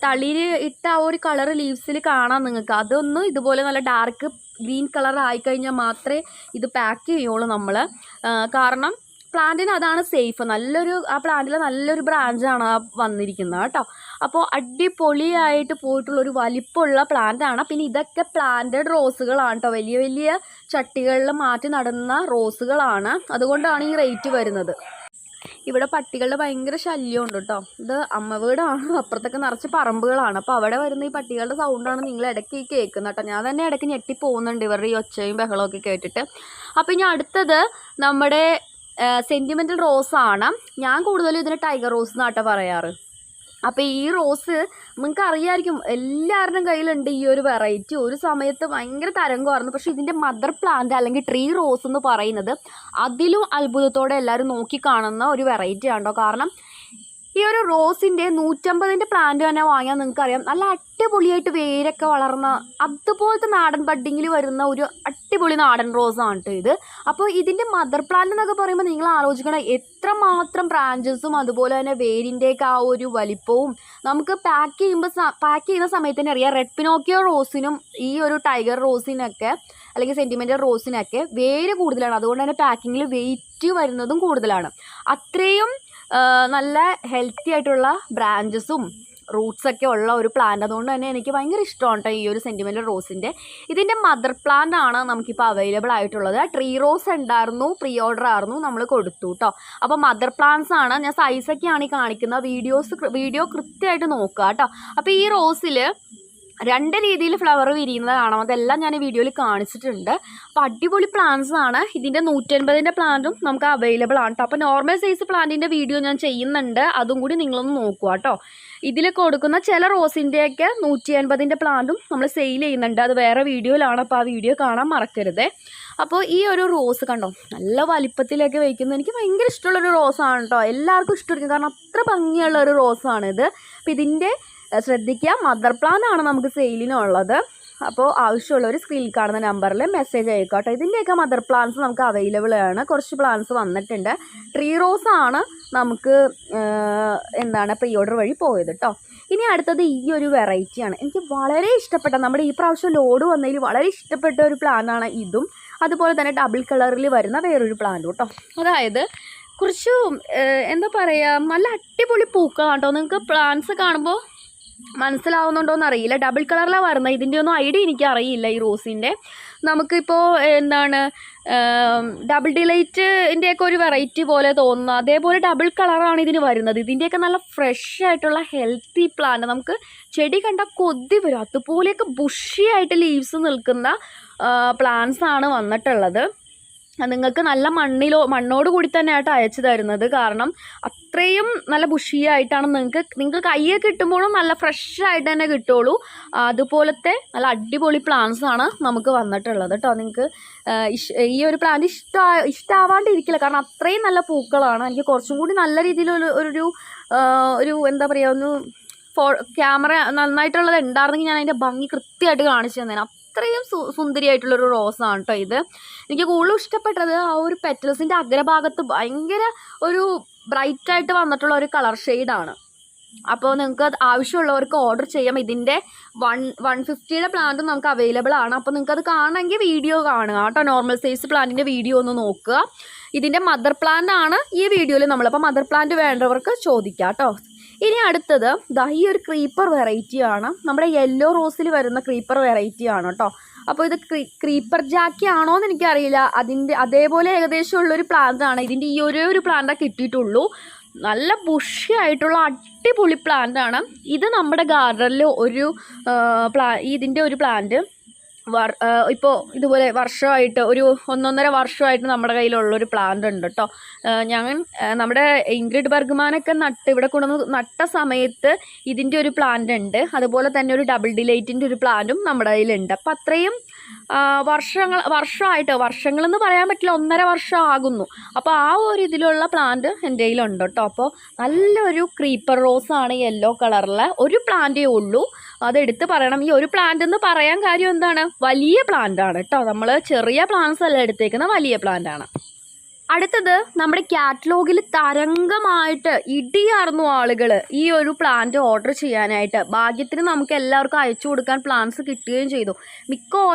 തളിയിൽ ഇട്ട ആ ഒരു കളർ ലീവ്സിൽ കാണാം നിങ്ങൾക്ക്. അതൊന്ന് ഇതുപോലെ നല്ല ഡാർക്ക് ഗ്രീൻ കളർ ആയിക്കഴിഞ്ഞാൽ മാത്രമേ ഇത് പാക്ക് ചെയ്യുള്ളൂ നമ്മൾ. കാരണം പ്ലാന്റിന് അതാണ് സേഫ്. ആ പ്ലാന്റിൽ നല്ലൊരു ബ്രാഞ്ചാണ് വന്നിരിക്കുന്നത് കേട്ടോ. അപ്പോൾ അടിപൊളിയായിട്ട് പോയിട്ടുള്ളൊരു വലിപ്പമുള്ള പ്ലാന്റാണ്. പിന്നെ ഇതൊക്കെ പ്ലാന്റഡ് റോസുകളാണ് കേട്ടോ. വലിയ വലിയ ചട്ടികളിൽ മാറ്റി നടുന്ന റോസുകളാണ്. അതുകൊണ്ടാണ് ഈ റേറ്റ് വരുന്നത്. ഇവിടെ പട്ടികളുടെ ഭയങ്കര ശല്യമുണ്ട് കേട്ടോ. ഇത് അമ്മ വീടാണ്. അപ്പുറത്തൊക്കെ നിറച്ച് പറമ്പുകളാണ്. അപ്പോൾ അവിടെ വരുന്ന ഈ പട്ടികളുടെ സൗണ്ടാണ് നിങ്ങൾ ഇടയ്ക്ക് കേൾക്കുന്നത് കേട്ടോ. ഞാൻ തന്നെ ഇടയ്ക്ക് ഞെട്ടി പോകുന്നുണ്ട് ഇവരുടെ ഈ ഒച്ചയും ബഹളമൊക്കെ കേട്ടിട്ട്. അപ്പോൾ ഇനി അടുത്തത് നമ്മുടെ സെൻറ്റിമെൻ്റൽ റോസാണ്. ഞാൻ കൂടുതലും ഇതിന് ടൈഗർ റോസ് എന്നാട്ടോ പറയാറ്. അപ്പോൾ ഈ റോസ് നിങ്ങൾക്ക് അറിയാമായിരിക്കും, എല്ലാവരുടെയും കയ്യിലുണ്ട് ഈ ഒരു വെറൈറ്റി. ഒരു സമയത്ത് ഭയങ്കര തരംഗമായിരുന്നു. പക്ഷേ ഇതിൻ്റെ മദർ പ്ലാന്റ് അല്ലെങ്കിൽ ട്രീ റോസ് എന്ന് പറയുന്നത് അതിലും അത്ഭുതത്തോടെ എല്ലാവരും നോക്കിക്കാണുന്ന ഒരു വെറൈറ്റി ആണോ. കാരണം ഈ ഒരു റോസിൻ്റെ 150 പ്ലാന്റ് തന്നെ വാങ്ങിയാൽ നിങ്ങൾക്കറിയാം നല്ല അടിപൊളിയായിട്ട് വേരൊക്കെ വളർന്ന അതുപോലത്തെ നാടൻ ബഡ്ഡിങ്ങിൽ വരുന്ന ഒരു അടിപൊളി നാടൻ റോസാണ് കേട്ടോ ഇത്. അപ്പോൾ ഇതിൻ്റെ മദർ പ്ലാന്റ് എന്നൊക്കെ പറയുമ്പോൾ നിങ്ങൾ ആലോചിക്കണം എത്രമാത്രം ബ്രാഞ്ചസും അതുപോലെ തന്നെ വേരിൻ്റെയൊക്കെ ആ ഒരു വലിപ്പവും. നമുക്ക് പാക്ക് ചെയ്യുന്ന സമയത്ത് തന്നെ അറിയാം, റെഡ് പിനോക്കിയോ റോസിനും ഈ ഒരു ടൈഗർ റോസിനൊക്കെ അല്ലെങ്കിൽ സെൻറ്റിമെൻ്റൽ റോസിനൊക്കെ വേര് കൂടുതലാണ്. അതുകൊണ്ട് തന്നെ പാക്കിങ്ങിൽ വെയിറ്റ് വരുന്നതും കൂടുതലാണ്. അത്രയും നല്ല ഹെൽത്തി ആയിട്ടുള്ള ബ്രാഞ്ചസും റൂട്ട്സൊക്കെ ഉള്ള ഒരു പ്ലാന്റ്. അതുകൊണ്ട് തന്നെ എനിക്ക് ഭയങ്കര ഇഷ്ടമാണ് കേട്ടോ ഈ ഒരു സെൻറ്റിമെൻ്റൽ റോസിൻ്റെ. ഇതിൻ്റെ മദർ പ്ലാന്റ് ആണ് നമുക്കിപ്പോൾ അവൈലബിൾ ആയിട്ടുള്ളത്. ട്രീ റോസ് ഉണ്ടായിരുന്നു, പ്രീ ഓർഡർ ആയിരുന്നു, നമ്മൾ കൊടുത്തു കേട്ടോ. അപ്പോൾ മദർ പ്ലാന്റ്സ് ആണ്. ഞാൻ സൈസൊക്കെയാണ് ഈ കാണിക്കുന്നത്. വീഡിയോ കൃത്യമായിട്ട് നോക്കുക കേട്ടോ. അപ്പോൾ ഈ റോസിൽ 2 രീതിയിൽ ഫ്ലവർ വിരിയുന്നത് കാണാം. അതെല്ലാം ഞാൻ ഈ വീഡിയോയിൽ കാണിച്ചിട്ടുണ്ട്. അപ്പോൾ അടിപൊളി പ്ലാന്റ്സ് ആണ്. ഇതിൻ്റെ 150 പ്ലാന്റും നമുക്ക് അവൈലബിൾ ആണ് കേട്ടോ. അപ്പോൾ നോർമൽ സൈസ് പ്ലാന്റിൻ്റെ വീഡിയോ ഞാൻ ചെയ്യുന്നുണ്ട്, അതും കൂടി നിങ്ങളൊന്ന് നോക്കുക കേട്ടോ. ഇതിൽ കൊടുക്കുന്ന ചില റോസിൻ്റെയൊക്കെ 150 പ്ലാന്റും നമ്മൾ സെയിൽ ചെയ്യുന്നുണ്ട്. അത് വേറെ വീഡിയോയിലാണ്. അപ്പോൾ ആ വീഡിയോ കാണാൻ മറക്കരുത്. അപ്പോൾ ഈ ഒരു റോസ് കണ്ടോ, നല്ല വലിപ്പത്തിലേക്ക് വയ്ക്കുന്നത് എനിക്ക് ഭയങ്കര ഇഷ്ടമുള്ളൊരു റോസാണ് കേട്ടോ. എല്ലാവർക്കും ഇഷ്ടമായിരിക്കും, കാരണം അത്ര ഭംഗിയുള്ള ഒരു റോസാണിത്. അപ്പോൾ ഇതിൻ്റെ ശ്രദ്ധിക്കുക, മദർ പ്ലാന്റ് ആണ് നമുക്ക് സെയിലിനുള്ളത്. അപ്പോൾ ആവശ്യമുള്ളവർ സ്ക്രീനിൽ കാണുന്ന നമ്പറിൽ മെസ്സേജ് അയക്കുക കേട്ടോ. ഇതിൻ്റെയൊക്കെ മദർ പ്ലാന്റ്സ് നമുക്ക് അവൈലബിൾ ആണ്. കുറച്ച് പ്ലാന്റ്സ് വന്നിട്ടുണ്ട്. ട്രീ റോസ് ആണ് നമുക്ക് പ്രീ ഓർഡർ വഴി പോയത് കേട്ടോ. ഇനി അടുത്തത് ഈ ഒരു വെറൈറ്റിയാണ്. എനിക്ക് വളരെ ഇഷ്ടപ്പെട്ട, നമ്മുടെ ഈ പ്രാവശ്യം ലോഡ് വന്നതിൽ വളരെ ഇഷ്ടപ്പെട്ട ഒരു പ്ലാന്റാണ് ഇതും. അതുപോലെ തന്നെ ഡബിൾ കളറിൽ വരുന്ന വേറൊരു പ്ലാന്റ് കേട്ടോ. അതായത് കുറച്ച് നല്ല അടിപൊളി പൂക്കളാണ് കേട്ടോ. നിങ്ങൾക്ക് പ്ലാന്റ്സ് കാണുമ്പോൾ മനസ്സിലാവുന്നുണ്ടോയെന്ന് അറിയില്ല. ഡബിൾ കളറിലാണ് വരുന്നത്. ഇതിൻ്റെ ഒന്നും ഐഡിയ എനിക്ക് അറിയില്ല ഈ റോസിൻ്റെ. നമുക്കിപ്പോൾ എന്താണ് ഡബിൾ ഡിലൈറ്റിൻ്റെയൊക്കെ ഒരു വെറൈറ്റി പോലെ തോന്നുന്നു. അതേപോലെ ഡബിൾ കളറാണ് ഇതിന് വരുന്നത്. ഇതിൻ്റെയൊക്കെ നല്ല ഫ്രഷ് ആയിട്ടുള്ള ഹെൽത്തി പ്ലാന്റ്, നമുക്ക് ചെടി കണ്ടാൽ കൊതി വരും. അതുപോലെയൊക്കെ ബുഷിയായിട്ട് ലീവ്സ് നിൽക്കുന്ന പ്ലാന്റ്സ് ആണ് വന്നിട്ടുള്ളത്. നിങ്ങൾക്ക് നല്ല മണ്ണോട് കൂടി തന്നെയായിട്ട് അയച്ചു തരുന്നത്. കാരണം അത്രയും നല്ല ബുഷിയായിട്ടാണ് നിങ്ങൾക്ക് കയ്യെ കിട്ടുമ്പോഴും നല്ല ഫ്രഷ് ആയിട്ട് തന്നെ കിട്ടുള്ളൂ. അതുപോലത്തെ നല്ല അടിപൊളി പ്ലാന്റ്സ് ആണ് നമുക്ക് വന്നിട്ടുള്ളത് കേട്ടോ. നിങ്ങൾക്ക് ഈ ഒരു പ്ലാന്റ് ഇഷ്ടമാവാണ്ടിരിക്കില്ല, കാരണം അത്രയും നല്ല പൂക്കളാണ്. എനിക്ക് കുറച്ചും കൂടി നല്ല രീതിയിലുള്ള ഒരു എന്താ പറയുക, ഒന്ന് ക്യാമറ നന്നായിട്ടുള്ളത് ഉണ്ടായിരുന്നെങ്കിൽ ഞാൻ അതിൻ്റെ ഭംഗി കൃത്യമായിട്ട് കാണിച്ചു തന്നേനെ. അത്രയും സുന്ദരിയായിട്ടുള്ളൊരു റോസാണ് കേട്ടോ ഇത്. എനിക്ക് കൂടുതലും ഇഷ്ടപ്പെട്ടത് ആ ഒരു പെറ്റൽസിൻ്റെ അഗ്രഭാഗത്ത് ഭയങ്കര ഒരു ബ്രൈറ്റായിട്ട് വന്നിട്ടുള്ള ഒരു കളർ ഷെയ്ഡാണ്. അപ്പോൾ നിങ്ങൾക്ക് ആവശ്യമുള്ളവർക്ക് ഓർഡർ ചെയ്യാം. ഇതിൻ്റെ 150യുടെ പ്ലാന്റും നമുക്ക് അവൈലബിൾ ആണ്. അപ്പോൾ നിങ്ങൾക്കത് കാണണമെങ്കിൽ വീഡിയോ കാണുക കേട്ടോ. നോർമൽ സൈസ് പ്ലാന്റിൻ്റെ വീഡിയോ ഒന്ന് നോക്കുക. ഇതിൻ്റെ മദർ പ്ലാന്റ് ആണ് ഈ വീഡിയോയിൽ അപ്പോൾ മദർ പ്ലാന്റ് വേണ്ടവർക്ക് ചോദിക്കാം കേട്ടോ. ഇനി അടുത്തത് ഈ ഒരു ക്രീപ്പർ വെറൈറ്റി ആണ്. നമ്മുടെ യെല്ലോ റോസിൽ വരുന്ന ക്രീപ്പർ വെറൈറ്റി ആണ് കേട്ടോ. അപ്പോൾ ഇത് ക്രീപ്പർ ജാക്കി ആണോ എന്ന് എനിക്കറിയില്ല. അതേപോലെ ഏകദേശം ഉള്ളൊരു പ്ലാന്റ് ആണ്. ഇതിൻ്റെ ഈ ഒരു പ്ലാന്റാണ് കിട്ടിയിട്ടുള്ളൂ. നല്ല ബുഷി ആയിട്ടുള്ള അടിപൊളി പ്ലാന്റ് ആണ് ഇത്. നമ്മുടെ ഗാർഡനിൽ ഇതിൻ്റെ ഒരു പ്ലാന്റ് ഇപ്പോൾ ഇതുപോലെ വർഷമായിട്ട് ഒരു 1.5 വർഷമായിട്ട് നമ്മുടെ കയ്യിലുള്ളൊരു പ്ലാന്റ് ഉണ്ട് കേട്ടോ. നമ്മുടെ ഇംഗ്രിഡ് ബർഗ്മാനൊക്കെ ഇവിടെ കൊണ്ടുവന്ന് നട്ട സമയത്ത് ഇതിൻ്റെ ഒരു പ്ലാന്റ് ഉണ്ട്. അതുപോലെ തന്നെ ഒരു ഡബിൾ ഡിലൈറ്റിൻ്റെ ഒരു പ്ലാന്റും നമ്മുടെ കയ്യിലുണ്ട്. അപ്പം അത്രയും വർഷങ്ങളെന്ന് പറയാൻ പറ്റില്ല, 1.5 വർഷം ആകുന്നു. അപ്പോൾ ആ ഒരു ഇതിലുള്ള പ്ലാന്റ് എൻ്റെ കയ്യിലുണ്ട് കേട്ടോ. അപ്പോൾ നല്ലൊരു ക്രീപ്പർ റോസാണ് യെല്ലോ കളറിലെ ഒരു പ്ലാന്റേ ഉള്ളൂ. അതെടുത്ത് പറയണം. ഈ ഒരു പ്ലാന്റ് എന്ന് പറയാൻ കാര്യം എന്താണ്, വലിയ പ്ലാന്റ് ആണ് കേട്ടോ. നമ്മൾ ചെറിയ പ്ലാന്റ്സ് അല്ല എടുത്തേക്കുന്ന, വലിയ പ്ലാന്റ് ആണ്. അടുത്തത് നമ്മുടെ കാറ്റലോഗിൽ തരംഗമായിട്ട് ഇടിയാർന്നു ആളുകൾ ഈ ഒരു പ്ലാന്റ് ഓർഡർ ചെയ്യാനായിട്ട്. ഭാഗ്യത്തിന് നമുക്ക് എല്ലാവർക്കും അയച്ചു കൊടുക്കാൻ പ്ലാന്റ്സ് കിട്ടുകയും ചെയ്തു. മിക്ക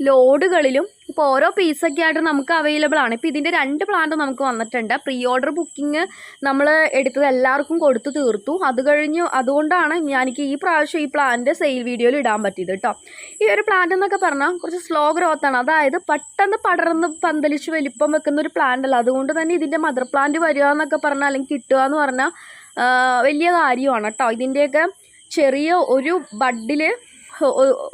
ലോഡുകളിലും ഇപ്പോൾ ഓരോ പീസൊക്കെ ആയിട്ട് നമുക്ക് അവൈലബിൾ ആണ്. ഇപ്പോൾ ഇതിൻ്റെ 2 പ്ലാന്റ് നമുക്ക് വന്നിട്ടുണ്ട്. പ്രീ ഓർഡർ ബുക്കിംഗ് നമ്മൾ എടുത്തത് എല്ലാവർക്കും കൊടുത്തു തീർത്തു. അതുകൊണ്ടാണ് എനിക്ക് ഈ പ്രാവശ്യം ഈ പ്ലാന്റ് സെയിൽ വീഡിയോയിൽ ഇടാൻ പറ്റിയത് കേട്ടോ. ഈ ഒരു പ്ലാന്റ് എന്നൊക്കെ പറഞ്ഞാൽ കുറച്ച് സ്ലോ ഗ്രോത്താണ്. അതായത് പെട്ടെന്ന് പടർന്ന് പന്തലിച്ച് വലിപ്പം വെക്കുന്ന ഒരു പ്ലാന്റ് അല്ല. അതുകൊണ്ട് തന്നെ ഇതിൻ്റെ മദർ പ്ലാന്റ് വരിക എന്നൊക്കെ പറഞ്ഞാൽ, അല്ലെങ്കിൽ കിട്ടുക എന്ന് പറഞ്ഞാൽ വലിയ കാര്യമാണ് കേട്ടോ. ഇതിൻ്റെയൊക്കെ ചെറിയ ഒരു ബഡിൽ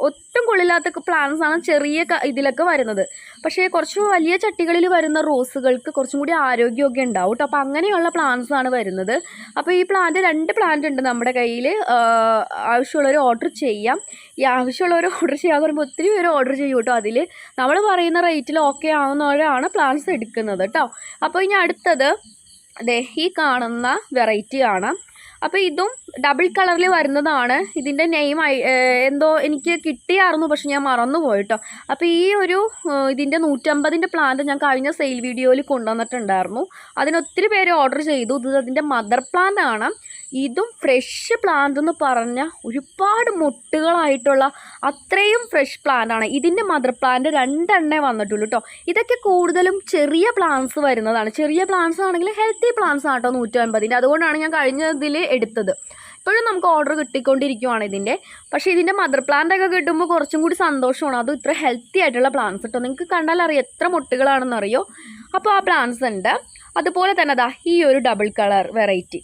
ഒട്ടും കൊള്ളില്ലാത്ത പ്ലാന്റ്സ് ആണ് ചെറിയ ഇതിലൊക്കെ വരുന്നത്. പക്ഷേ കുറച്ച് വലിയ ചട്ടികളിൽ വരുന്ന റോസുകൾക്ക് കുറച്ചും കൂടി ആരോഗ്യമൊക്കെ ഉണ്ടാവും കേട്ടോ. അപ്പോൾ അങ്ങനെയുള്ള പ്ലാന്റ്സ് ആണ് വരുന്നത്. അപ്പോൾ ഈ 2 പ്ലാന്റ് ഉണ്ട് നമ്മുടെ കയ്യിൽ. ആവശ്യമുള്ളവർ ഓർഡർ ചെയ്യാം. ഈ ആവശ്യമുള്ളവർ ഓർഡർ ചെയ്യാന്ന് പറയുമ്പോൾ ഒത്തിരി പേര് ഓർഡർ ചെയ്യും കേട്ടോ. അതിൽ നമ്മൾ പറയുന്ന റേറ്റിൽ ഓക്കെ ആവുന്നവരാണ് പ്ലാന്റ്സ് എടുക്കുന്നത് കേട്ടോ. അപ്പോൾ ഇനി അടുത്തത് ഈ കാണുന്ന വെറൈറ്റി ആണ്. അപ്പോൾ ഇതും ഡബിൾ കളറിൽ വരുന്നതാണ്. ഇതിൻ്റെ നെയിം എന്തോ എനിക്ക് കിട്ടിയായിരുന്നു, പക്ഷെ ഞാൻ മറന്നു പോയിട്ടോ. അപ്പോൾ ഈ ഇതിൻ്റെ 150ൻ്റെ പ്ലാന്റ് ഞാൻ കഴിഞ്ഞ സെയിൽ വീഡിയോയിൽ കൊണ്ടുവന്നിട്ടുണ്ടായിരുന്നു. അതിനൊത്തിരി പേര് ഓർഡർ ചെയ്തു. അതിൻ്റെ മദർ പ്ലാന്റ് ആണ്. ഇതും ഫ്രഷ് പ്ലാന്റ് എന്ന് പറഞ്ഞാൽ ഒരുപാട് മുട്ടുകളായിട്ടുള്ള അത്രയും ഫ്രഷ് പ്ലാന്റ് ആണ്. ഇതിൻ്റെ മദർ പ്ലാന്റ് 2 എണ്ണേ വന്നിട്ടുള്ളൂ കേട്ടോ. ഇതൊക്കെ കൂടുതലും ചെറിയ പ്ലാന്റ്സ് വരുന്നതാണ്. ചെറിയ പ്ലാന്റ്സ് ആണെങ്കിൽ ഹെൽത്തി പ്ലാന്റ്സ് ആണ് കേട്ടോ 150ൻ്റെ. അതുകൊണ്ടാണ് ഞാൻ കഴിഞ്ഞതിൽ എടുത്തത്. ഇപ്പോഴും നമുക്ക് ഓർഡർ കിട്ടിക്കൊണ്ടിരിക്കുവാണ് ഇതിൻ്റെ. പക്ഷേ ഇതിൻ്റെ മദർ പ്ലാന്റ് ഒക്കെ കിട്ടുമ്പോൾ കുറച്ചും കൂടി സന്തോഷമാണ്. അതും ഇത്ര ഹെൽത്തി ആയിട്ടുള്ള പ്ലാന്റ്സ് കേട്ടോ. നിങ്ങൾക്ക് കണ്ടാൽ അറിയാം എത്ര മുട്ടുകളാണെന്നറിയോ. അപ്പോൾ ആ പ്ലാന്റ്സ് ഉണ്ട്. അതുപോലെ തന്നെ ഈ ഒരു ഡബിൾ കളർ വെറൈറ്റി,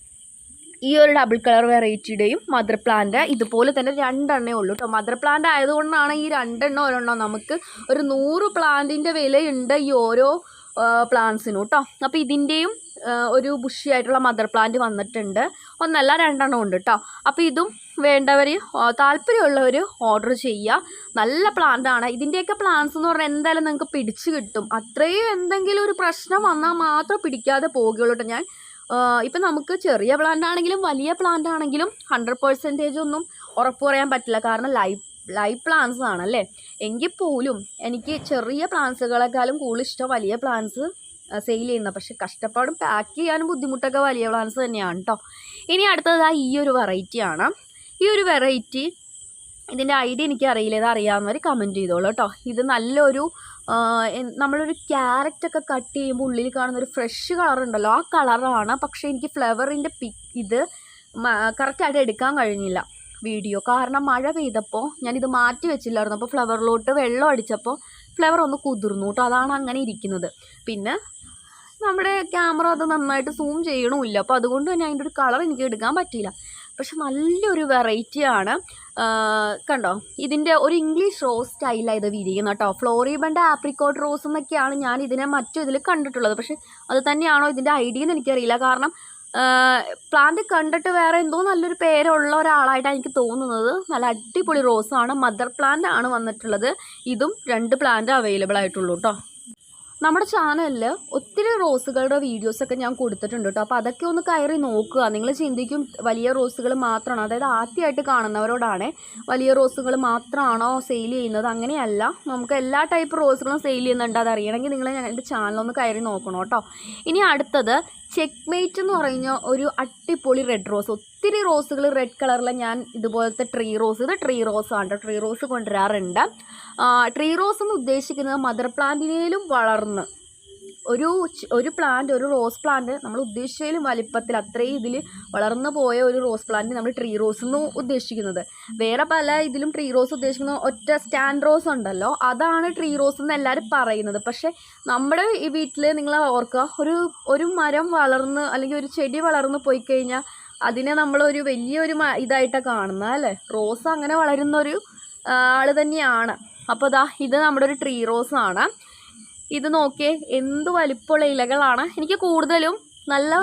ഈ ഒരു ഡബിൾ കളർ വെറൈറ്റിയുടെയും മദർ പ്ലാന്റ് ഇതുപോലെ തന്നെ 2 എണ്ണേ ഉള്ളൂ കേട്ടോ. മദർ പ്ലാന്റ് ആയതുകൊണ്ടാണ് ഈ 2 ഒരെണ്ണം നമുക്ക് ഒരു 100 പ്ലാന്റിൻ്റെ വിലയുണ്ട് ഈ ഓരോ പ്ലാന്റ്സിനും കേട്ടോ. അപ്പോൾ ഇതിൻ്റെയും ഒരു ബുഷിയായിട്ടുള്ള മദർ പ്ലാന്റ് വന്നിട്ടുണ്ട്. 1 അല്ല 2 ഉണ്ട് കേട്ടോ. അപ്പോൾ ഇതും വേണ്ടവർ, താല്പര്യമുള്ളവർ ഓർഡർ ചെയ്യുക. നല്ല പ്ലാന്റ് ആണ്. ഇതിൻ്റെയൊക്കെ പ്ലാന്റ്സ് എന്ന് പറഞ്ഞാൽ എന്തായാലും നിങ്ങൾക്ക് പിടിച്ച് കിട്ടും. അത്രയും എന്തെങ്കിലും ഒരു പ്രശ്നം വന്നാൽ മാത്രം പിടിക്കാതെ പോകുകയുള്ളൂ കേട്ടോ. ഇപ്പം നമുക്ക് ചെറിയ പ്ലാന്റ് ആണെങ്കിലും വലിയ പ്ലാന്റ് ആണെങ്കിലും 100% ഒന്നും ഉറപ്പ് പറയാൻ പറ്റില്ല. കാരണം ലൈവ് പ്ലാന്റ്സ് ആണല്ലേ. എങ്കിൽ പോലും എനിക്ക് ചെറിയ പ്ലാന്റ്സുകളെക്കാളും കൂടുതൽ ഇഷ്ടം വലിയ പ്ലാന്റ്സ് സെയിൽ ചെയ്യുന്നത്. പക്ഷെ കഷ്ടപ്പാടും പാക്ക് ചെയ്യാനും ബുദ്ധിമുട്ടൊക്കെ വലിയ പ്ലാന്റ്സ് തന്നെയാണ് കേട്ടോ. ഇനി അടുത്തത് ഈ ഒരു വെറൈറ്റി ആണ്. ഈ ഒരു വെറൈറ്റി ഇതിൻ്റെ ഐഡിയ എനിക്കറിയില്ല. ഇത് അറിയാവുന്നവർ കമൻറ്റ് ചെയ്തോളൂ കേട്ടോ. ഇത് നല്ലൊരു നമ്മളൊരു ക്യാരറ്റൊക്കെ കട്ട് ചെയ്യുമ്പോൾ ഉള്ളിൽ കാണുന്നൊരു ഫ്രഷ് കളറുണ്ടല്ലോ, ആ കളറാണ്. പക്ഷേ എനിക്ക് ഫ്ലവറിൻ്റെ ഇത് കറക്റ്റായിട്ട് എടുക്കാൻ കഴിഞ്ഞില്ല വീഡിയോ. കാരണം മഴ പെയ്തപ്പോൾ ഞാനിത് മാറ്റി വെച്ചില്ലായിരുന്നു. അപ്പോൾ ഫ്ലവറിലോട്ട് വെള്ളം അടിച്ചപ്പോൾ ഫ്ലവർ ഒന്ന് കുതിർന്നു കേട്ടോ. അതാണ് അങ്ങനെ ഇരിക്കുന്നത്. പിന്നെ നമ്മുടെ ക്യാമറ അത് നന്നായിട്ട് സൂം ചെയ്യണമില്ല. അപ്പോൾ അതുകൊണ്ട് തന്നെ അതിൻ്റെ ഒരു കളർ എനിക്ക് എടുക്കാൻ പറ്റിയില്ല. പക്ഷെ നല്ലൊരു വെറൈറ്റിയാണ്. കണ്ടോ, ഇതിൻ്റെ ഒരു ഇംഗ്ലീഷ് റോസ് സ്റ്റൈലാണ് ഇത് വിരിയുന്നത് കേട്ടോ. ഫ്ലോറിബണ്ട് ആപ്രിക്കോട്ട് റോസ് എന്നൊക്കെയാണ് ഞാൻ ഇതിനെ ഇതിൽ കണ്ടിട്ടുള്ളത്. പക്ഷെ അത് തന്നെയാണോ ഇതിൻ്റെ ഐഡിയ എന്ന് എനിക്കറിയില്ല. കാരണം പ്ലാന്റ് കണ്ടിട്ട് വേറെ എന്തോ നല്ലൊരു പേരുള്ള ഒരാളായിട്ടാണ് എനിക്ക് തോന്നുന്നത്. നല്ല അടിപൊളി റോസാണ്. മദർ പ്ലാന്റ് ആണ് വന്നിട്ടുള്ളത്. ഇതും 2 പ്ലാന്റ് അവൈലബിൾ ആയിട്ടുള്ളൂ കേട്ടോ. നമ്മുടെ ചാനലിൽ ഒത്തിരി റോസുകളുടെ വീഡിയോസൊക്കെ ഞാൻ കൊടുത്തിട്ടുണ്ട് കേട്ടോ. അപ്പോൾ അതൊക്കെ ഒന്ന് കയറി നോക്കുക. നിങ്ങൾ ചിന്തിക്കും വലിയ റോസുകൾ മാത്രമാണോ, അതായത് ആദ്യമായിട്ട് കാണുന്നവരോടാണ് വലിയ റോസുകൾ മാത്രമാണോ സെയിൽ ചെയ്യുന്നത്. അങ്ങനെയല്ല, നമുക്ക് എല്ലാ ടൈപ്പ് റോസുകളും സെയിൽ ചെയ്യുന്നുണ്ട്. അതറിയണമെങ്കിൽ നിങ്ങൾ എൻ്റെ ചാനലൊന്ന് കയറി നോക്കണം കേട്ടോ. ഇനി അടുത്തത് ചെക്ക്മേറ്റ് എന്ന് പറയുന്ന ഒരു അടിപൊളി റെഡ് റോസ്. ഒത്തിരി റോസുകൾ റെഡ് കളറിൽ ഞാൻ ഇതുപോലത്തെ ട്രീ റോസ്, ഇത് ട്രീ റോസാണ് കേട്ടോ. ട്രീ റോസ് കൊണ്ടുവരാറുണ്ട്. ട്രീ റോസ് എന്ന് ഉദ്ദേശിക്കുന്നത് മദർ പ്ലാന്റിനേലും വളർന്ന് ഒരു പ്ലാന്റ്, ഒരു റോസ് പ്ലാന്റ് നമ്മൾ ഉദ്ദേശിച്ചതിലും വലിപ്പത്തിൽ അത്രയും ഇതിൽ വളർന്നു പോയ ഒരു റോസ് പ്ലാന്റ് നമ്മൾ ട്രീ റോസ് എന്ന് ഉദ്ദേശിക്കുന്നത്. വേറെ പല ഇതിലും ട്രീ റോസ് ഉദ്ദേശിക്കുന്ന ഒറ്റ സ്റ്റാൻഡ് റോസ് ഉണ്ടല്ലോ, അതാണ് ട്രീ റോസ് എന്ന് എല്ലാവരും പറയുന്നത്. പക്ഷേ നമ്മുടെ ഈ വീട്ടിൽ നിങ്ങൾ ഓർക്കുക, ഒരു മരം വളർന്ന് അല്ലെങ്കിൽ ഒരു ചെടി വളർന്ന് പോയി കഴിഞ്ഞാൽ അതിനെ നമ്മളൊരു വലിയൊരു ഇതായിട്ടാണ് കാണുന്നത് അല്ലേ. റോസ് അങ്ങനെ വളരുന്നൊരു ആൾ തന്നെയാണ്. അപ്പോൾ ഇത് നമ്മുടെ ഒരു ട്രീ റോസാണ്. ഇത് നോക്കിയേ, എന്ത് വലിപ്പമുള്ള ഇലകളാണ്. എനിക്ക് കൂടുതലും നല്ല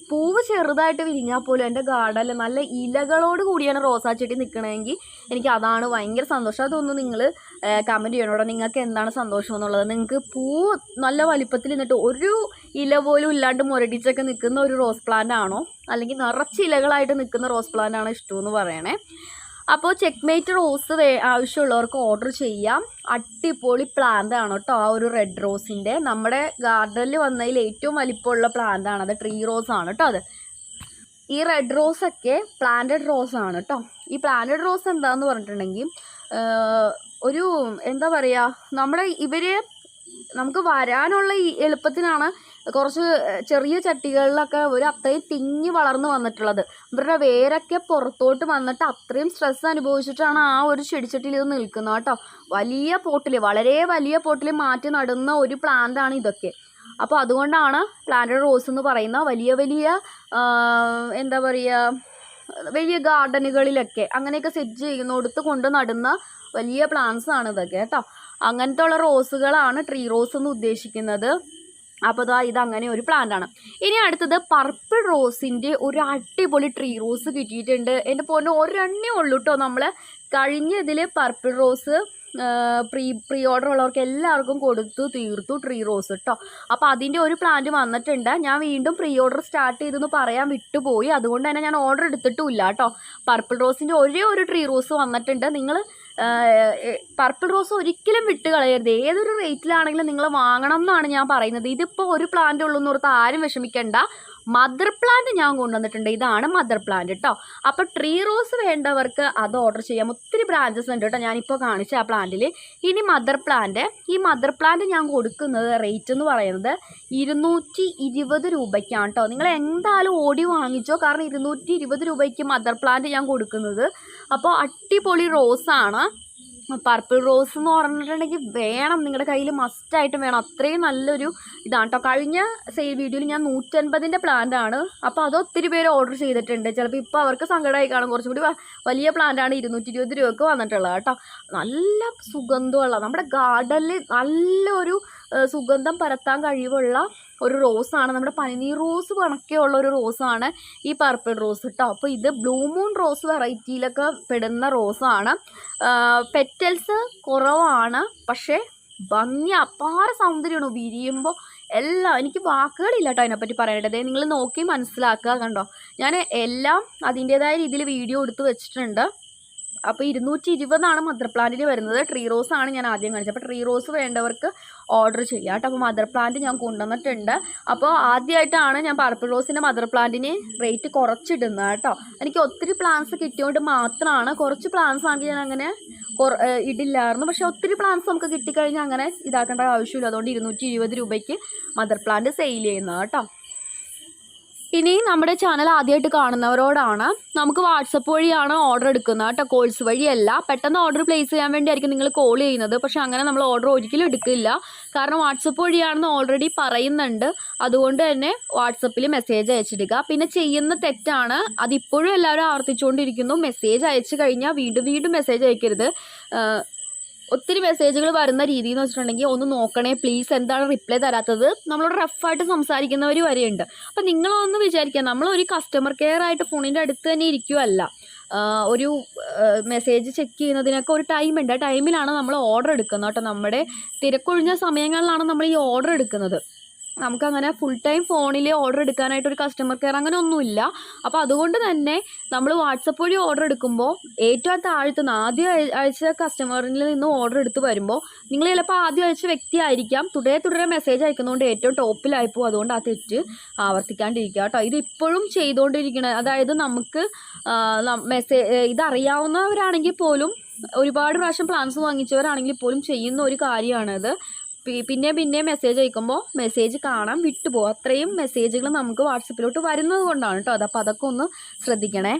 പൂവ് ചെറുതായിട്ട് വിരിഞ്ഞാൽ പോലും എൻ്റെ ഗാർഡനിൽ നല്ല ഇലകളോട് കൂടിയാണ് റോസാ ചെടി നിൽക്കണമെങ്കിൽ എനിക്ക് അതാണ് ഭയങ്കര സന്തോഷം. അതൊന്ന് നിങ്ങൾ കമൻറ്റ് ചെയ്യണോട്ടോ, നിങ്ങൾക്ക് എന്താണ് സന്തോഷം എന്നുള്ളത്. നിങ്ങൾക്ക് പൂവ് നല്ല വലിപ്പത്തിൽ നിന്നിട്ട് ഒരു ഇല പോലും ഇല്ലാണ്ട് മുരടിച്ചൊക്കെ നിൽക്കുന്ന ഒരു റോസ് പ്ലാന്റ് ആണോ, അല്ലെങ്കിൽ നിറച്ച് ഇലകളായിട്ട് നിൽക്കുന്ന റോസ് പ്ലാന്റ് ആണോ ഇഷ്ടമെന്ന് പറയണേ. അപ്പോൾ ചെക്ക്മേറ്റ് റോസ് ആവശ്യമുള്ളവർക്ക് ഓർഡർ ചെയ്യാം. അടിപൊളി പ്ലാന്റ് ആണ് കേട്ടോ. ആ ഒരു റെഡ് റോസിൻ്റെ നമ്മുടെ ഗാർഡനിൽ വന്നതിൽ ഏറ്റവും വലിപ്പമുള്ള പ്ലാന്റ് ആണ്. അത് ട്രീ റോസ് ആണ് കേട്ടോ. അത് ഈ റെഡ് റോസൊക്കെ പ്ലാന്റഡ് റോസ് ആണ് കേട്ടോ. ഈ പ്ലാന്റഡ് റോസ് എന്താന്ന് പറഞ്ഞിട്ടുണ്ടെങ്കിൽ ഒരു എന്താ പറയുക, നമ്മുടെ നമുക്ക് വരാനുള്ള ഈ എളുപ്പത്തിനാണ് കുറച്ച് ചെറിയ ചട്ടികളിലൊക്കെ അത്രയും തിങ്ങി വളർന്ന് വന്നിട്ടുള്ളത്. ഇവരുടെ വേരൊക്കെ പുറത്തോട്ട് വന്നിട്ട് അത്രയും സ്ട്രെസ് അനുഭവിച്ചിട്ടാണ് ആ ഒരു ചെടിച്ചട്ടിയിൽ ഇത് നിൽക്കുന്നത് കേട്ടോ. വലിയ പോട്ടിൽ, വളരെ വലിയ പോട്ടിൽ മാറ്റി നടുന്ന ഒരു പ്ലാന്റാണ് ഇതൊക്കെ. അപ്പോൾ അതുകൊണ്ടാണ് പ്ലാന്റഡ് റോസ് എന്ന് പറയുന്ന വലിയ എന്താ പറയുക, വലിയ ഗാർഡനുകളിലൊക്കെ അങ്ങനെയൊക്കെ സെറ്റ് ചെയ്യുന്നിടത്ത് കൊണ്ട് നടുന്ന വലിയ പ്ലാന്റ്സ് ആണ് ഇതൊക്കെ കേട്ടോ. അങ്ങനത്തെ ഉള്ള റോസുകളാണ് ട്രീ റോസ് എന്ന് ഉദ്ദേശിക്കുന്നത്. അപ്പോൾ ഇതങ്ങനെ ഒരു പ്ലാന്റ് ആണ്. ഇനി അടുത്തത് പർപ്പിൾ റോസിൻ്റെ ഒരു അടിപൊളി ട്രീ റോസ് കിട്ടിയിട്ടുണ്ട്. എൻ്റെ പൊന്നെ ഒരെണ്ണേ ഉള്ളൂ കേട്ടോ. നമ്മൾ കഴിഞ്ഞ ഇതിൽ പർപ്പിൾ റോസ് പ്രീ ഓർഡർ ഉള്ളവർക്ക് എല്ലാവർക്കും കൊടുത്തു തീർത്തു ട്രീ റോസ് കേട്ടോ. അപ്പോൾ അതിൻ്റെ ഒരു പ്ലാന്റ് വന്നിട്ടുണ്ട്. ഞാൻ വീണ്ടും പ്രീ ഓർഡർ സ്റ്റാർട്ട് ചെയ്തെന്ന് പറയാൻ വിട്ടുപോയി. അതുകൊണ്ട് തന്നെ ഞാൻ ഓർഡർ എടുത്തിട്ടുമില്ല കേട്ടോ. പർപ്പിൾ റോസിൻ്റെ ഒരു ട്രീ റോസ് വന്നിട്ടുണ്ട്. നിങ്ങൾ പർപ്പിൾ റോസ് ഒരിക്കലും വിട്ട് കളയരുത്. ഏതൊരു റേറ്റിലാണെങ്കിലും നിങ്ങൾ വാങ്ങണം എന്നാണ് ഞാൻ പറയുന്നത്. ഇതിപ്പോൾ ഒരു പ്ലാന്റ് ഉള്ളൂ എന്ന് ഓർത്ത് ആരും വിഷമിക്കണ്ട. മദർ പ്ലാന്റ് ഞാൻ കൊണ്ടുവന്നിട്ടുണ്ട്. ഇതാണ് മദർ പ്ലാന്റ് കേട്ടോ. അപ്പോൾ ട്രീ റോസ് വേണ്ടവർക്ക് അത് ഓർഡർ ചെയ്യാം. ഒത്തിരി ബ്രാഞ്ചസ് ഉണ്ട് കേട്ടോ ഞാനിപ്പോൾ കാണിച്ച ആ പ്ലാന്റിൽ. ഇനി മദർ പ്ലാന്റ്, ഈ മദർ പ്ലാന്റ് ഞാൻ കൊടുക്കുന്നത് റേറ്റ് എന്ന് പറയുന്നത് 220 രൂപയ്ക്കാണ് കേട്ടോ. നിങ്ങൾ എന്തായാലും ഓടി വാങ്ങിച്ചോ, കാരണം 220 രൂപയ്ക്ക് മദർ പ്ലാന്റ് ഞാൻ കൊടുക്കുന്നത്. അപ്പോൾ അടിപൊളി റോസാണ്. പർപ്പിൾ റോസ് എന്ന് പറഞ്ഞിട്ടുണ്ടെങ്കിൽ വേണം, നിങ്ങളുടെ കയ്യിൽ മസ്റ്റായിട്ടും വേണം. അത്രയും നല്ലൊരു ഇതാണ് കേട്ടോ. കഴിഞ്ഞ സെയിൽ വീഡിയോയിൽ ഞാൻ 150ൻ്റെ പ്ലാന്റ് ആണ്. അപ്പോൾ അത് ഒത്തിരി പേര് ഓർഡർ ചെയ്തിട്ടുണ്ട്. ചിലപ്പോൾ ഇപ്പോൾ അവർക്ക് സങ്കടമായി കാണും. കുറച്ചും കൂടി വലിയ പ്ലാന്റാണ് 220 രൂപയ്ക്ക് വന്നിട്ടുള്ളത് കേട്ടോ. നല്ല സുഗന്ധമുള്ള, നമ്മുടെ ഗാർഡനിൽ നല്ലൊരു സുഗന്ധം പരത്താൻ കഴിവുള്ള ഒരു റോസാണ്. നമ്മുടെ പനിനീർ റോസ് കണക്കെയുള്ള ഒരു റോസാണ് ഈ പർപ്പിൾ റോസ് കേട്ടോ. അപ്പോൾ ഇത് ബ്ലൂ മൂൺ റോസ് വെറൈറ്റിയിലൊക്കെ പെടുന്ന റോസാണ്. പെറ്റൽസ് കുറവാണ്, പക്ഷേ ഭംഗി അപാര സൗന്ദര്യമാണ്. വിരിയുമ്പോൾ എല്ലാം എനിക്ക് വാക്കുകളില്ല കേട്ടോ അതിനെപ്പറ്റി പറയാനായിട്ട്. നിങ്ങൾ നോക്കി മനസ്സിലാക്കുക. കണ്ടോ, ഞാൻ എല്ലാം അതിൻ്റേതായ രീതിയിൽ വീഡിയോ എടുത്ത് വെച്ചിട്ടുണ്ട്. അപ്പോൾ 220 മദർ പ്ലാന്റിന് വരുന്നത്. ട്രീ റോസ് ആണ് ഞാൻ ആദ്യം കാണിച്ചത്. അപ്പോൾ ട്രീ റോസ് വേണ്ടവർക്ക് ഓർഡർ ചെയ്യാം കേട്ടോ. അപ്പോൾ മദർ പ്ലാന്റ് ഞാൻ കൊണ്ടുവന്നിട്ടുണ്ട്. അപ്പോൾ ആദ്യമായിട്ടാണ് ഞാൻ പർപ്പിൾ റോസിൻ്റെ മദർ പ്ലാന്റിന് റേറ്റ് കുറച്ചിടുന്നത് കേട്ടോ. എനിക്ക് ഒത്തിരി പ്ലാന്റ്സ് കിട്ടിയോണ്ട് മാത്രമാണ്. കുറച്ച് പ്ലാന്റ്സ് ആണെങ്കിൽ ഞാൻ അങ്ങനെ ഇടില്ലായിരുന്നു. പക്ഷേ ഒത്തിരി പ്ലാന്റ്സ് നമുക്ക് കിട്ടിക്കഴിഞ്ഞാൽ അങ്ങനെ ഇതാക്കേണ്ട ആവശ്യമില്ല. അതുകൊണ്ട് 220 രൂപയ്ക്ക് മദർ പ്ലാന്റ് സെയിൽ ചെയ്യുന്നത് കേട്ടോ. ഇനി നമ്മുടെ ചാനൽ ആദ്യമായിട്ട് കാണുന്നവരോടാണ്, നമുക്ക് വാട്സപ്പ് വഴിയാണ് ഓർഡർ എടുക്കുന്നത് കേട്ടോ, കോൾസ് വഴിയല്ല. പെട്ടെന്ന് ഓർഡർ പ്ലേസ് ചെയ്യാൻ വേണ്ടിയായിരിക്കും നിങ്ങൾ കോൾ ചെയ്യുന്നത്, പക്ഷേ അങ്ങനെ നമ്മൾ ഓർഡർ ഒരിക്കലും എടുക്കില്ല. കാരണം വാട്സപ്പ് വഴിയാണെന്ന് ഓൾറെഡി പറയുന്നുണ്ട്. അതുകൊണ്ട് തന്നെ വാട്സപ്പിൽ മെസ്സേജ് അയച്ചിടുക. പിന്നെ ചെയ്യുന്ന തെറ്റാണ്, അതിപ്പോഴും എല്ലാവരും ആവർത്തിച്ചുകൊണ്ടിരിക്കുന്നു. മെസ്സേജ് അയച്ചു കഴിഞ്ഞാൽ വീണ്ടും വീണ്ടും മെസ്സേജ് അയക്കരുത്. ഒത്തിരി മെസ്സേജുകൾ വരുന്ന രീതി എന്ന് വെച്ചിട്ടുണ്ടെങ്കിൽ ഒന്ന് നോക്കണേ പ്ലീസ്, എന്താണ് റിപ്ലൈ തരാത്തത്, നമ്മളോട് റഫായിട്ട് സംസാരിക്കുന്നവർ വരെയുണ്ട്. അപ്പം നിങ്ങളൊന്ന് വിചാരിക്കുക, നമ്മളൊരു കസ്റ്റമർ കെയർ ആയിട്ട് ഫോണിൻ്റെ അടുത്ത് തന്നെ ഇരിക്കുമല്ല. ഒരു മെസ്സേജ് ചെക്ക് ചെയ്യുന്നതിനൊക്കെ ഒരു ടൈമുണ്ട്. ആ ടൈമിലാണ് നമ്മൾ ഓർഡർ എടുക്കുന്നത് കേട്ടോ. നമ്മുടെ തിരക്കൊഴിഞ്ഞ സമയങ്ങളിലാണ് നമ്മൾ ഈ ഓർഡർ എടുക്കുന്നത്. നമുക്കങ്ങനെ ഫുൾ ടൈം ഫോണിൽ ഓർഡർ എടുക്കാനായിട്ട് ഒരു കസ്റ്റമർ കെയർ അങ്ങനെ ഒന്നുമില്ല. അപ്പോൾ അതുകൊണ്ട് തന്നെ നമ്മൾ വാട്സപ്പ് വഴി ഓർഡർ എടുക്കുമ്പോൾ ഏറ്റവും താഴ്ത്തുന്ന ആദ്യം അയച്ച കസ്റ്റമറിൽ നിന്ന് ഓർഡർ എടുത്ത് വരുമ്പോൾ നിങ്ങൾ ചിലപ്പോൾ ആദ്യം അയച്ച വ്യക്തി ആയിരിക്കാം, തുടരെ മെസ്സേജ് അയക്കുന്നതുകൊണ്ട് ഏറ്റവും ടോപ്പിലായിപ്പോൾ. അതുകൊണ്ട് ആ തെറ്റ് ആവർത്തിക്കാണ്ടിരിക്കുക കേട്ടോ. ഇത് ഇപ്പോഴും ചെയ്തുകൊണ്ടിരിക്കണം. അതായത് നമുക്ക് ഇതറിയാവുന്നവരാണെങ്കിൽ പോലും, ഒരുപാട് പ്രാവശ്യം പ്ലാൻസ് വാങ്ങിച്ചവരാണെങ്കിൽ പോലും ചെയ്യുന്ന ഒരു കാര്യമാണത്. പിന്നെ മെസ്സേജ് അയക്കുമ്പോൾ മെസ്സേജ് കാണാൻ വിട്ടുപോകും. അത്രയും മെസ്സേജുകൾ നമുക്ക് വാട്സപ്പിലോട്ട് വരുന്നത് കൊണ്ടാണ് കേട്ടോ. അപ്പോൾ അതൊക്കെ ഒന്ന് ശ്രദ്ധിക്കണേ.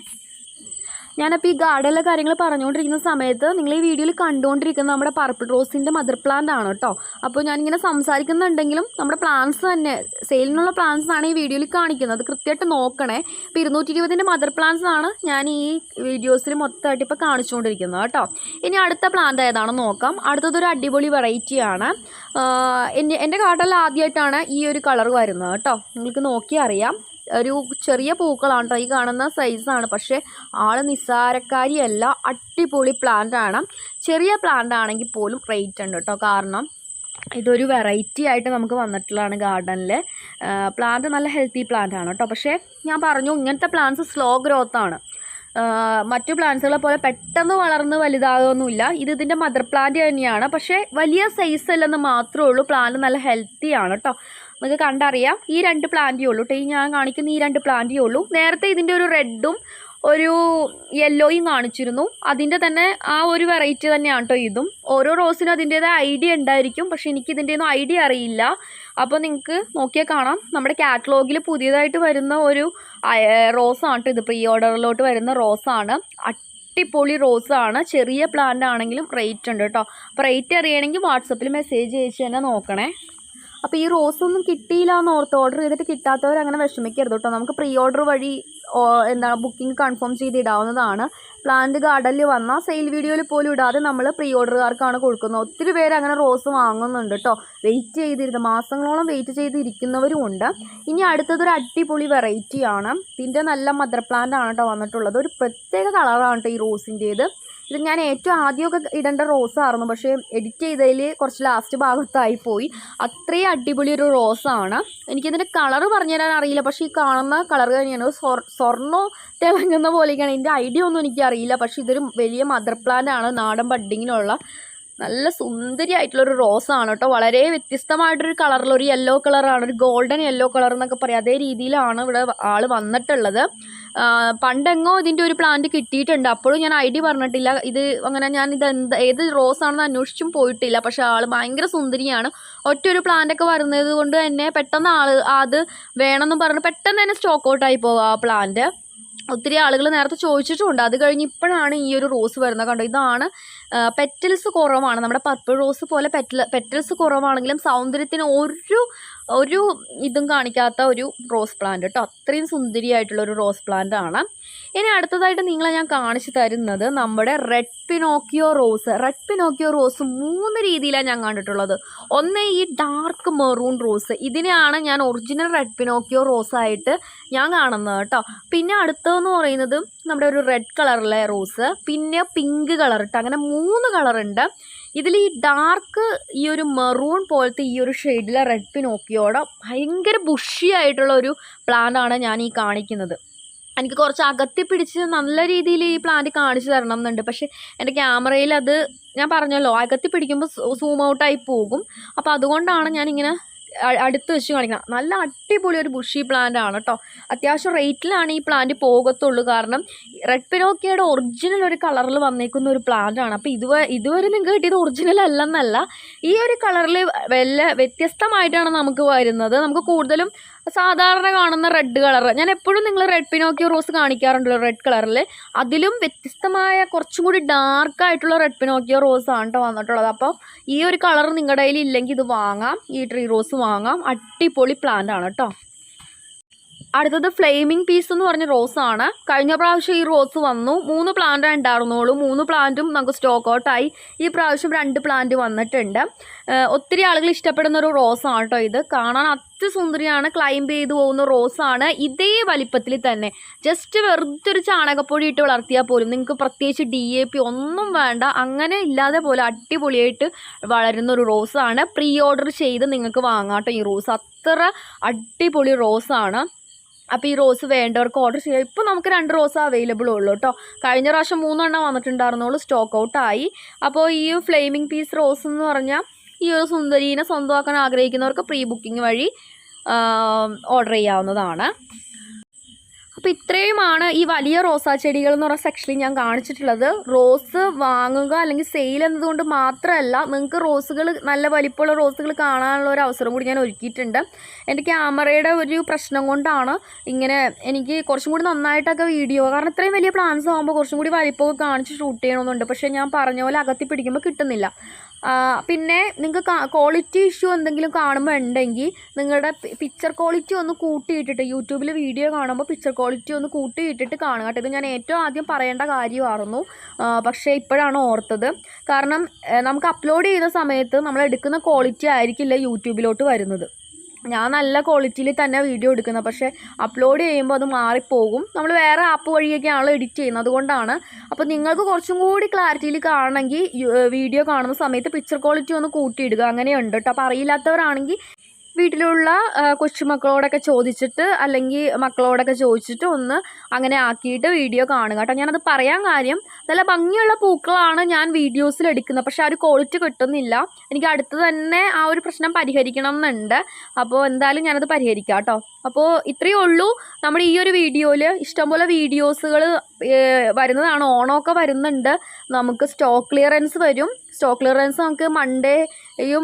ഞാനപ്പോൾ ഈ ഗാർഡനിലെ കാര്യങ്ങൾ പറഞ്ഞുകൊണ്ടിരിക്കുന്ന സമയത്ത് നിങ്ങൾ ഈ വീഡിയോയിൽ കണ്ടുകൊണ്ടിരിക്കുന്നത് നമ്മുടെ പർപ്പിൾ റോസിൻ്റെ മദർ പ്ലാന്റ് ആണ് കേട്ടോ. അപ്പോൾ ഞാനിങ്ങനെ സംസാരിക്കുന്നുണ്ടെങ്കിലും നമ്മുടെ പ്ലാന്റ്സ് തന്നെ, സെയിലിനുള്ള പ്ലാന്റ്സ് ആണ് ഈ വീഡിയോയിൽ കാണിക്കുന്നത്. അത് കൃത്യമായിട്ട് നോക്കണേ. ഇപ്പോൾ 220ൻ്റെ മദർ പ്ലാന്റ്സ് ആണ് ഞാൻ ഈ വീഡിയോസിൽ മൊത്തമായിട്ട് ഇപ്പോൾ കാണിച്ചുകൊണ്ടിരിക്കുന്നത് കേട്ടോ. ഇനി അടുത്ത പ്ലാന്റ് ഏതാണെന്ന് നോക്കാം. അടുത്തതൊരു അടിപൊളി വെറൈറ്റിയാണ്. എൻ്റെ ഗാർഡനിൽ ആദ്യമായിട്ടാണ് ഈ ഒരു കളർ വരുന്നത് കേട്ടോ. നിങ്ങൾക്ക് നോക്കിയാൽ അറിയാം. ഒരു ചെറിയ പൂക്കളാണ് കേട്ടോ, ഈ കാണുന്ന സൈസാണ്. പക്ഷേ നിസ്സാരക്കാരിയല്ല, അടിപൊളി പ്ലാന്റ് ആണ്. ചെറിയ പ്ലാന്റ് ആണെങ്കിൽ പോലും റേറ്റ് ഉണ്ട് കേട്ടോ. കാരണം ഇതൊരു വെറൈറ്റി ആയിട്ട് നമുക്ക് വന്നിട്ടുള്ളതാണ് ഗാർഡനിൽ. പ്ലാന്റ് നല്ല ഹെൽത്തി പ്ലാന്റ് ആണ് കേട്ടോ. പക്ഷേ ഞാൻ പറഞ്ഞു, ഇങ്ങനത്തെ പ്ലാന്റ്സ് സ്ലോ ഗ്രോത്ത് ആണ്. മറ്റു പ്ലാന്റ്സുകളെ പോലെ പെട്ടെന്ന് വളർന്ന് വലുതാകുമൊന്നുമില്ല. ഇതിൻ്റെ മദർ പ്ലാന്റ് തന്നെയാണ്. പക്ഷേ വലിയ സൈസ് അല്ലെന്ന് മാത്രമേ ഉള്ളൂ. പ്ലാന്റ് നല്ല ഹെൽത്തി ആണ് കേട്ടോ. നിങ്ങൾക്ക് കണ്ടറിയാം. ഈ 2 പ്ലാന്റേ ഉള്ളൂ കേട്ടോ. ഈ ഞാൻ കാണിക്കുന്ന ഈ 2 പ്ലാന്റേ ഉള്ളൂ. നേരത്തെ ഇതിൻ്റെ ഒരു റെഡും ഒരു യെല്ലോയും കാണിച്ചിരുന്നു. അതിൻ്റെ തന്നെ ആ ഒരു വെറൈറ്റി തന്നെയാണ് കേട്ടോ ഇതും. ഓരോ റോസിനും അതിൻ്റേതായ ഐഡിയ ഉണ്ടായിരിക്കും. പക്ഷേ എനിക്ക് ഇതിൻ്റെയൊന്നും ഐഡിയ അറിയില്ല. അപ്പോൾ നിങ്ങൾക്ക് നോക്കിയാൽ കാണാം, നമ്മുടെ കാറ്റലോഗിൽ പുതിയതായിട്ട് വരുന്ന ഒരു റോസാണ് കേട്ടോ ഇത്. പ്രീ ഓർഡറിലോട്ട് വരുന്ന റോസാണ്. അടിപൊളി റോസാണ്. ചെറിയ പ്ലാന്റ് ആണെങ്കിലും റേറ്റ് ഉണ്ട് കേട്ടോ. അപ്പോൾ റേറ്റ് അറിയണമെങ്കിൽ വാട്സപ്പിൽ മെസ്സേജ് അയച്ച് തന്നെ നോക്കണേ. അപ്പോൾ ഈ റോസൊന്നും കിട്ടിയില്ല എന്ന് ഓർത്ത് ഓർഡർ ചെയ്തിട്ട് കിട്ടാത്തവർ അങ്ങനെ വിഷമിക്കരുത് കേട്ടോ. നമുക്ക് പ്രീ ഓർഡർ വഴി ബുക്കിംഗ് കൺഫേം ചെയ്തിടാവുന്നതാണ്. പ്ലാന്റ് ഗാർഡനിൽ വന്നാൽ സെയിൽ വീഡിയോയിൽ പോലും ഇടാതെ നമ്മൾ പ്രീ ഓർഡറുകാർക്കാണ് കൊടുക്കുന്നത്. ഒത്തിരി പേര് അങ്ങനെ റോസ് വാങ്ങുന്നുണ്ട് കേട്ടോ. വെയിറ്റ് ചെയ്തിരുന്ന മാസങ്ങളോളം വെയിറ്റ് ചെയ്തിരിക്കുന്നവരും ഉണ്ട്. ഇനി അടുത്തതൊരു അടിപൊളി വെറൈറ്റിയാണ്. ഇതിൻ്റെ നല്ല മദർ പ്ലാന്റ് ആണ് കേട്ടോ വന്നിട്ടുള്ളത്. ഒരു പ്രത്യേക കളറാണ് കേട്ടോ ഈ റോസിൻ്റേത്. ഇത് ഞാൻ ഏറ്റവും ആദ്യമൊക്കെ ഇടേണ്ട റോസായിരുന്നു, പക്ഷേ എഡിറ്റ് ചെയ്തതിൽ കുറച്ച് ലാസ്റ്റ് ഭാഗത്തായി പോയി. അത്രയും അടിപൊളി ഒരു റോസാണ്. എനിക്കിതിൻ്റെ കളറ് പറഞ്ഞു തരാൻ അറിയില്ല, പക്ഷേ ഈ കാണുന്ന കളർ തന്നെയാണ്. സ്വർണ്ണോ തിളങ്ങുന്ന പോലെയൊക്കെയാണ്. ഇതിൻ്റെ ഐഡിയ ഒന്നും എനിക്കറിയില്ല. പക്ഷേ ഇതൊരു വലിയ മദർ പ്ലാന്റ് ആണ്. നാടൻ ബഡ്ഡിങ്ങിനുള്ള നല്ല സുന്ദരിയായിട്ടുള്ളൊരു റോസാണ് കേട്ടോ. വളരെ വ്യത്യസ്തമായിട്ടൊരു കളറിൽ, ഒരു യെല്ലോ കളറാണ്, ഒരു ഗോൾഡൻ യെല്ലോ കളർ എന്നൊക്കെ പറയാം. അതേ രീതിയിലാണ് ഇവിടെ ആൾ വന്നിട്ടുള്ളത്. പണ്ടെങ്ങോ ഇതിൻ്റെ ഒരു പ്ലാന്റ് കിട്ടിയിട്ടുണ്ട്. അപ്പോഴും ഞാൻ ഐഡിയ പറഞ്ഞിട്ടില്ല. ഞാൻ ഏത് റോസാണെന്ന് അന്വേഷിച്ചും പോയിട്ടില്ല. പക്ഷേ ആൾ ഭയങ്കര സുന്ദരിയാണ്. ഒറ്റൊരു പ്ലാന്റൊക്കെ വരുന്നത് കൊണ്ട് തന്നെ പെട്ടെന്ന് അത് വേണമെന്ന് പറഞ്ഞ് പെട്ടെന്ന് തന്നെ സ്റ്റോക്ക് ഔട്ടായി പോകും ആ പ്ലാന്റ്. ഒത്തിരി ആളുകൾ നേരത്തെ ചോദിച്ചിട്ടുമുണ്ട്. അത് കഴിഞ്ഞ് ഇപ്പോഴാണ് ഈ ഒരു റോസ് വരുന്നത്. കണ്ടോ, ഇതാണ് പെറ്റൽസ് കുറവാണ്. നമ്മുടെ പർപ്പിൾ റോസ് പോലെ പെറ്റൽസ് കുറവാണെങ്കിലും സൗന്ദര്യത്തിന് ഒരു ഇതും കാണിക്കാത്ത ഒരു റോസ് പ്ലാന്റ് കേട്ടോ. അത്രയും സുന്ദരിയായിട്ടുള്ളൊരു റോസ് പ്ലാന്റ് ആണ്. ഇനി അടുത്തതായിട്ട് നിങ്ങളെ ഞാൻ കാണിച്ചു തരുന്നത് നമ്മുടെ red Pinocchio rose. Red Pinocchio rose 3 രീതിയിലാണ് ഞാൻ കണ്ടിട്ടുള്ളത്. ഒന്ന് ഈ ഡാർക്ക് മെറൂൺ റോസ്, ഇതിനെയാണ് ഞാൻ ഒറിജിനൽ റെഡ് പിനോക്കിയോ റോസായിട്ട് ഞാൻ കാണുന്നത് കേട്ടോ. പിന്നെ അടുത്തതെന്ന് പറയുന്നത് നമ്മുടെ ഒരു റെഡ് കളറിലെ റോസ്, പിന്നെ പിങ്ക് കളർ ഇട്ട്, അങ്ങനെ 3 കളറുണ്ട്. ഇതിൽ ഈ ഡാർക്ക് ഈ ഒരു മെറൂൺ പോലത്തെ ഈ ഒരു ഷെയ്ഡിലെ റെഡ് പിനോക്കിയോടെ ഭയങ്കര ബുഷി ആയിട്ടുള്ള ഒരു പ്ലാന്റാണ് ഞാൻ ഈ കാണിക്കുന്നത്. എനിക്ക് കുറച്ച് അകത്തി പിടിച്ച് നല്ല രീതിയിൽ ഈ പ്ലാന്റ് കാണിച്ചു തരണം എന്നുണ്ട്. പക്ഷേ എൻ്റെ ക്യാമറയിൽ അത് ഞാൻ പറഞ്ഞല്ലോ, അകത്തി പിടിക്കുമ്പോൾ സൂം ഔട്ടായി പോകും. അപ്പോൾ അതുകൊണ്ടാണ് ഞാനിങ്ങനെ അടുത്ത് വെച്ച് കാണിക്കണം. നല്ല അടിപൊളി ഒരു ബുഷി പ്ലാന്റ് ആണ് കേട്ടോ. അത്യാവശ്യം റേറ്റിലാണ് ഈ പ്ലാന്റ് പോകത്തുള്ളൂ. കാരണം റെഡ് പിനോക്കിയോയുടെ ഒറിജിനൽ ഒരു കളറിൽ വന്നേക്കുന്ന ഒരു പ്ലാന്റ് ആണ്. അപ്പോൾ ഇതുവരെ നിങ്ങൾക്ക് കിട്ടിയത് ഒറിജിനൽ അല്ലെന്നല്ല, ഈ ഒരു കളറിൽ വ്യത്യസ്തമായിട്ടാണ് നമുക്ക് വരുന്നത്. നമുക്ക് കൂടുതലും സാധാരണ കാണുന്ന റെഡ് കളർ, ഞാൻ എപ്പോഴും നിങ്ങൾ റെഡ് പിനോക്കിയോ റോസ് കാണിക്കാറുണ്ടല്ലോ റെഡ് കളറിൽ, അതിലും വ്യത്യസ്തമായ കുറച്ചും കൂടി ഡാർക്കായിട്ടുള്ള റെഡ് പിനോക്കിയോ റോസ് ആണ് കേട്ടോ വന്നിട്ടുള്ളത്. അപ്പോൾ ഈ ഒരു കളർ നിങ്ങളുടെ കയ്യിൽ ഇല്ലെങ്കിൽ ഇത് വാങ്ങാം, ഈ ട്രീ റോസ് വാങ്ങാം, അടിപൊളി പ്ലാന്റ് ആണ് കേട്ടോ. അടുത്തത് ഫ്ലെയിമിംഗ് പീസ് എന്ന് പറഞ്ഞ റോസാണ്. കഴിഞ്ഞ പ്രാവശ്യം ഈ റോസ് വന്നു, 3 പ്ലാന്റ് ഉണ്ടായിരുന്നുള്ളൂ, 3 പ്ലാന്റും നമുക്ക് സ്റ്റോക്ക് ഔട്ടായി. ഈ പ്രാവശ്യം 2 പ്ലാന്റ് വന്നിട്ടുണ്ട്. ഒത്തിരി ആളുകൾ ഇഷ്ടപ്പെടുന്ന ഒരു റോസാണ് കേട്ടോ ഇത്. കാണാൻ സുന്ദരിയാണ്, ക്ലൈംബ് ചെയ്ത് പോകുന്ന റോസാണ്. ഇതേ വലിപ്പത്തിൽ തന്നെ ജസ്റ്റ് വെറുതെ ഒരു ചാണകപ്പൊടി ഇട്ട് വളർത്തിയാൽ പോലും നിങ്ങൾക്ക് പ്രത്യേകിച്ച് DAP ഒന്നും വേണ്ട, അങ്ങനെ ഇല്ലാതെ പോലെ അടിപൊളിയായിട്ട് വളരുന്ന ഒരു റോസാണ്. പ്രീ ഓർഡർ ചെയ്ത് നിങ്ങൾക്ക് വാങ്ങാം കേട്ടോ ഈ റോസ്, അത്ര അടിപൊളി റോസാണ്. അപ്പോൾ ഈ റോസ് വേണ്ടവർക്ക് ഓർഡർ ചെയ്യാം. ഇപ്പോൾ നമുക്ക് 2 റോസ് അവൈലബിൾ ഉള്ളൂ കേട്ടോ. കഴിഞ്ഞ പ്രാവശ്യം 3 എണ്ണം വന്നിട്ടുണ്ടായിരുന്നുള്ളൂ, സ്റ്റോക്ക് ഔട്ടായി. അപ്പോൾ ഈ ഫ്ലെയിമിംഗ് പീസ് റോസ് എന്ന് പറഞ്ഞാൽ ഈ ഒരു സുന്ദരീനെ സ്വന്തമാക്കാൻ ആഗ്രഹിക്കുന്നവർക്ക് പ്രീ ബുക്കിംഗ് വഴി ഓർഡർ ചെയ്യാവുന്നതാണ്. അപ്പോൾ ഇത്രയുമാണ് ഈ വലിയ റോസാ ചെടികൾ എന്ന് പറഞ്ഞ സെക്ഷനിൽ ഞാൻ കാണിച്ചിട്ടുള്ളത്. റോസ് വാങ്ങുക അല്ലെങ്കിൽ സെയിൽ എന്നതുകൊണ്ട് മാത്രമല്ല, നിങ്ങൾക്ക് റോസുകൾ നല്ല വലിപ്പമുള്ള റോസുകൾ കാണാനുള്ള ഒരു അവസരം കൂടി ഞാൻ ഒരുക്കിയിട്ടുണ്ട്. എൻ്റെ ക്യാമറയുടെ ഒരു പ്രശ്നം കൊണ്ടാണ് ഇങ്ങനെ എനിക്ക് കുറച്ചും കൂടി നന്നായിട്ടൊക്കെ വീഡിയോ, കാരണം ഇത്രയും വലിയ പ്ലാൻസ് ആകുമ്പോൾ കുറച്ചും കൂടി വലിപ്പമൊക്കെ കാണിച്ച് ഷൂട്ട് ചെയ്യണമെന്നുണ്ട്. പക്ഷേ ഞാൻ പറഞ്ഞ പോലെ അകത്തി പിടിക്കുമ്പോൾ കിട്ടുന്നില്ല. പിന്നെ നിങ്ങൾക്ക് ക്വാളിറ്റി ഇഷ്യൂ എന്തെങ്കിലും കാണുമ്പോൾ ഉണ്ടെങ്കിൽ നിങ്ങളുടെ പിക്ചർ ക്വാളിറ്റി ഒന്ന് കൂട്ടിയിട്ടിട്ട്, യൂട്യൂബിൽ വീഡിയോ കാണുമ്പോൾ പിക്ചർ ക്വാളിറ്റി ഒന്ന് കൂട്ടിയിട്ടിട്ട് കാണുക കേട്ടോ. ഇത് ഞാൻ ഏറ്റവും ആദ്യം പറയേണ്ട കാര്യമായിരുന്നു, പക്ഷേ ഇപ്പോഴാണ് ഓർത്തത്. കാരണം നമുക്ക് അപ്ലോഡ് ചെയ്യുന്ന സമയത്ത് നമ്മൾ എടുക്കുന്ന ക്വാളിറ്റി ആയിരിക്കില്ല യൂട്യൂബിലോട്ട് വരുന്നത്. ഞാൻ നല്ല ക്വാളിറ്റിയിൽ തന്നെ വീഡിയോ എടുക്കുന്നത്, പക്ഷേ അപ്ലോഡ് ചെയ്യുമ്പോൾ അത് മാറിപ്പോകും. നമ്മൾ വേറെ ആപ്പ് വഴിയൊക്കെയാണല്ലോ എഡിറ്റ് ചെയ്യുന്നത്, അതുകൊണ്ടാണ്. അപ്പോൾ നിങ്ങൾക്ക് കുറച്ചും കൂടി ക്ലാരിറ്റിയിൽ കാണണമെങ്കിൽ വീഡിയോ കാണുന്ന സമയത്ത് പിക്ചർ ക്വാളിറ്റി ഒന്ന് കൂട്ടിയിടുക, അങ്ങനെയുണ്ട് കേട്ടോ. അപ്പോൾ അറിയില്ലാത്തവരാണെങ്കിൽ വീട്ടിലുള്ള കൊച്ചുമക്കളോടൊക്കെ ചോദിച്ചിട്ട് അല്ലെങ്കിൽ മക്കളോടൊക്കെ ചോദിച്ചിട്ട് ഒന്ന് അങ്ങനെ ആക്കിയിട്ട് വീഡിയോ കാണുക കേട്ടോ. ഞാനത് പറയാൻ കാര്യം, നല്ല ഭംഗിയുള്ള പൂക്കളാണ് ഞാൻ വീഡിയോസിൽ എടുക്കുന്നത്, പക്ഷേ ആ ഒരു ക്വാളിറ്റി കിട്ടുന്നില്ല. എനിക്ക് അടുത്ത് തന്നെ ആ ഒരു പ്രശ്നം പരിഹരിക്കണം എന്നുണ്ട്. അപ്പോൾ എന്തായാലും ഞാനത് പരിഹരിക്കാം കേട്ടോ. അപ്പോൾ ഇത്രയേ ഉള്ളൂ നമ്മുടെ ഈ ഒരു വീഡിയോയിൽ. ഇഷ്ടംപോലെ വീഡിയോസുകൾ വരുന്നതാണ്, ഓണമൊക്കെ വരുന്നുണ്ട്, നമുക്ക് സ്റ്റോക്ക് ക്ലിയറൻസ് വരും. സ്റ്റോക്ക് ക്ലിയറൻസ് നമുക്ക് മൺഡേയും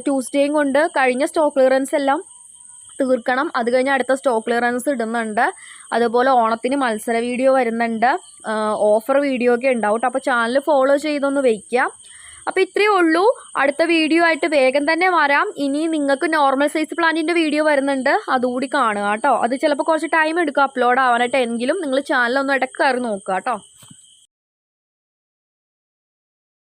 ട്യൂസ്ഡേയും കൊണ്ട് കഴിഞ്ഞ സ്റ്റോക്ക് ക്ലിയറൻസ് എല്ലാം തീർക്കണം. അത് കഴിഞ്ഞ് അടുത്ത സ്റ്റോക്ക് ക്ലിയറൻസ് ഇടുന്നുണ്ട്. അതുപോലെ ഓണത്തിന് മത്സര വീഡിയോ വരുന്നുണ്ട്, ഓഫർ വീഡിയോ ഒക്കെ ഉണ്ടാവും. അപ്പോൾ ചാനൽ ഫോളോ ചെയ്തൊന്ന് വയ്ക്കുക. അപ്പോൾ ഇത്രയേ ഉള്ളൂ. അടുത്ത വീഡിയോ ആയിട്ട് വേഗം തന്നെ വരാം. ഇനി നിങ്ങൾക്ക് നോർമൽ സൈസ് പ്ലാന്റിൻ്റെ വീഡിയോ വരുന്നുണ്ട്, അതുകൂടി കാണുക കേട്ടോ. അത് ചിലപ്പോൾ കുറച്ച് ടൈം എടുക്കും അപ്ലോഡ് ആവാനായിട്ട്, എങ്കിലും നിങ്ങൾ ചാനലൊന്ന് ഇടയ്ക്ക് കയറി നോക്കുക കേട്ടോ.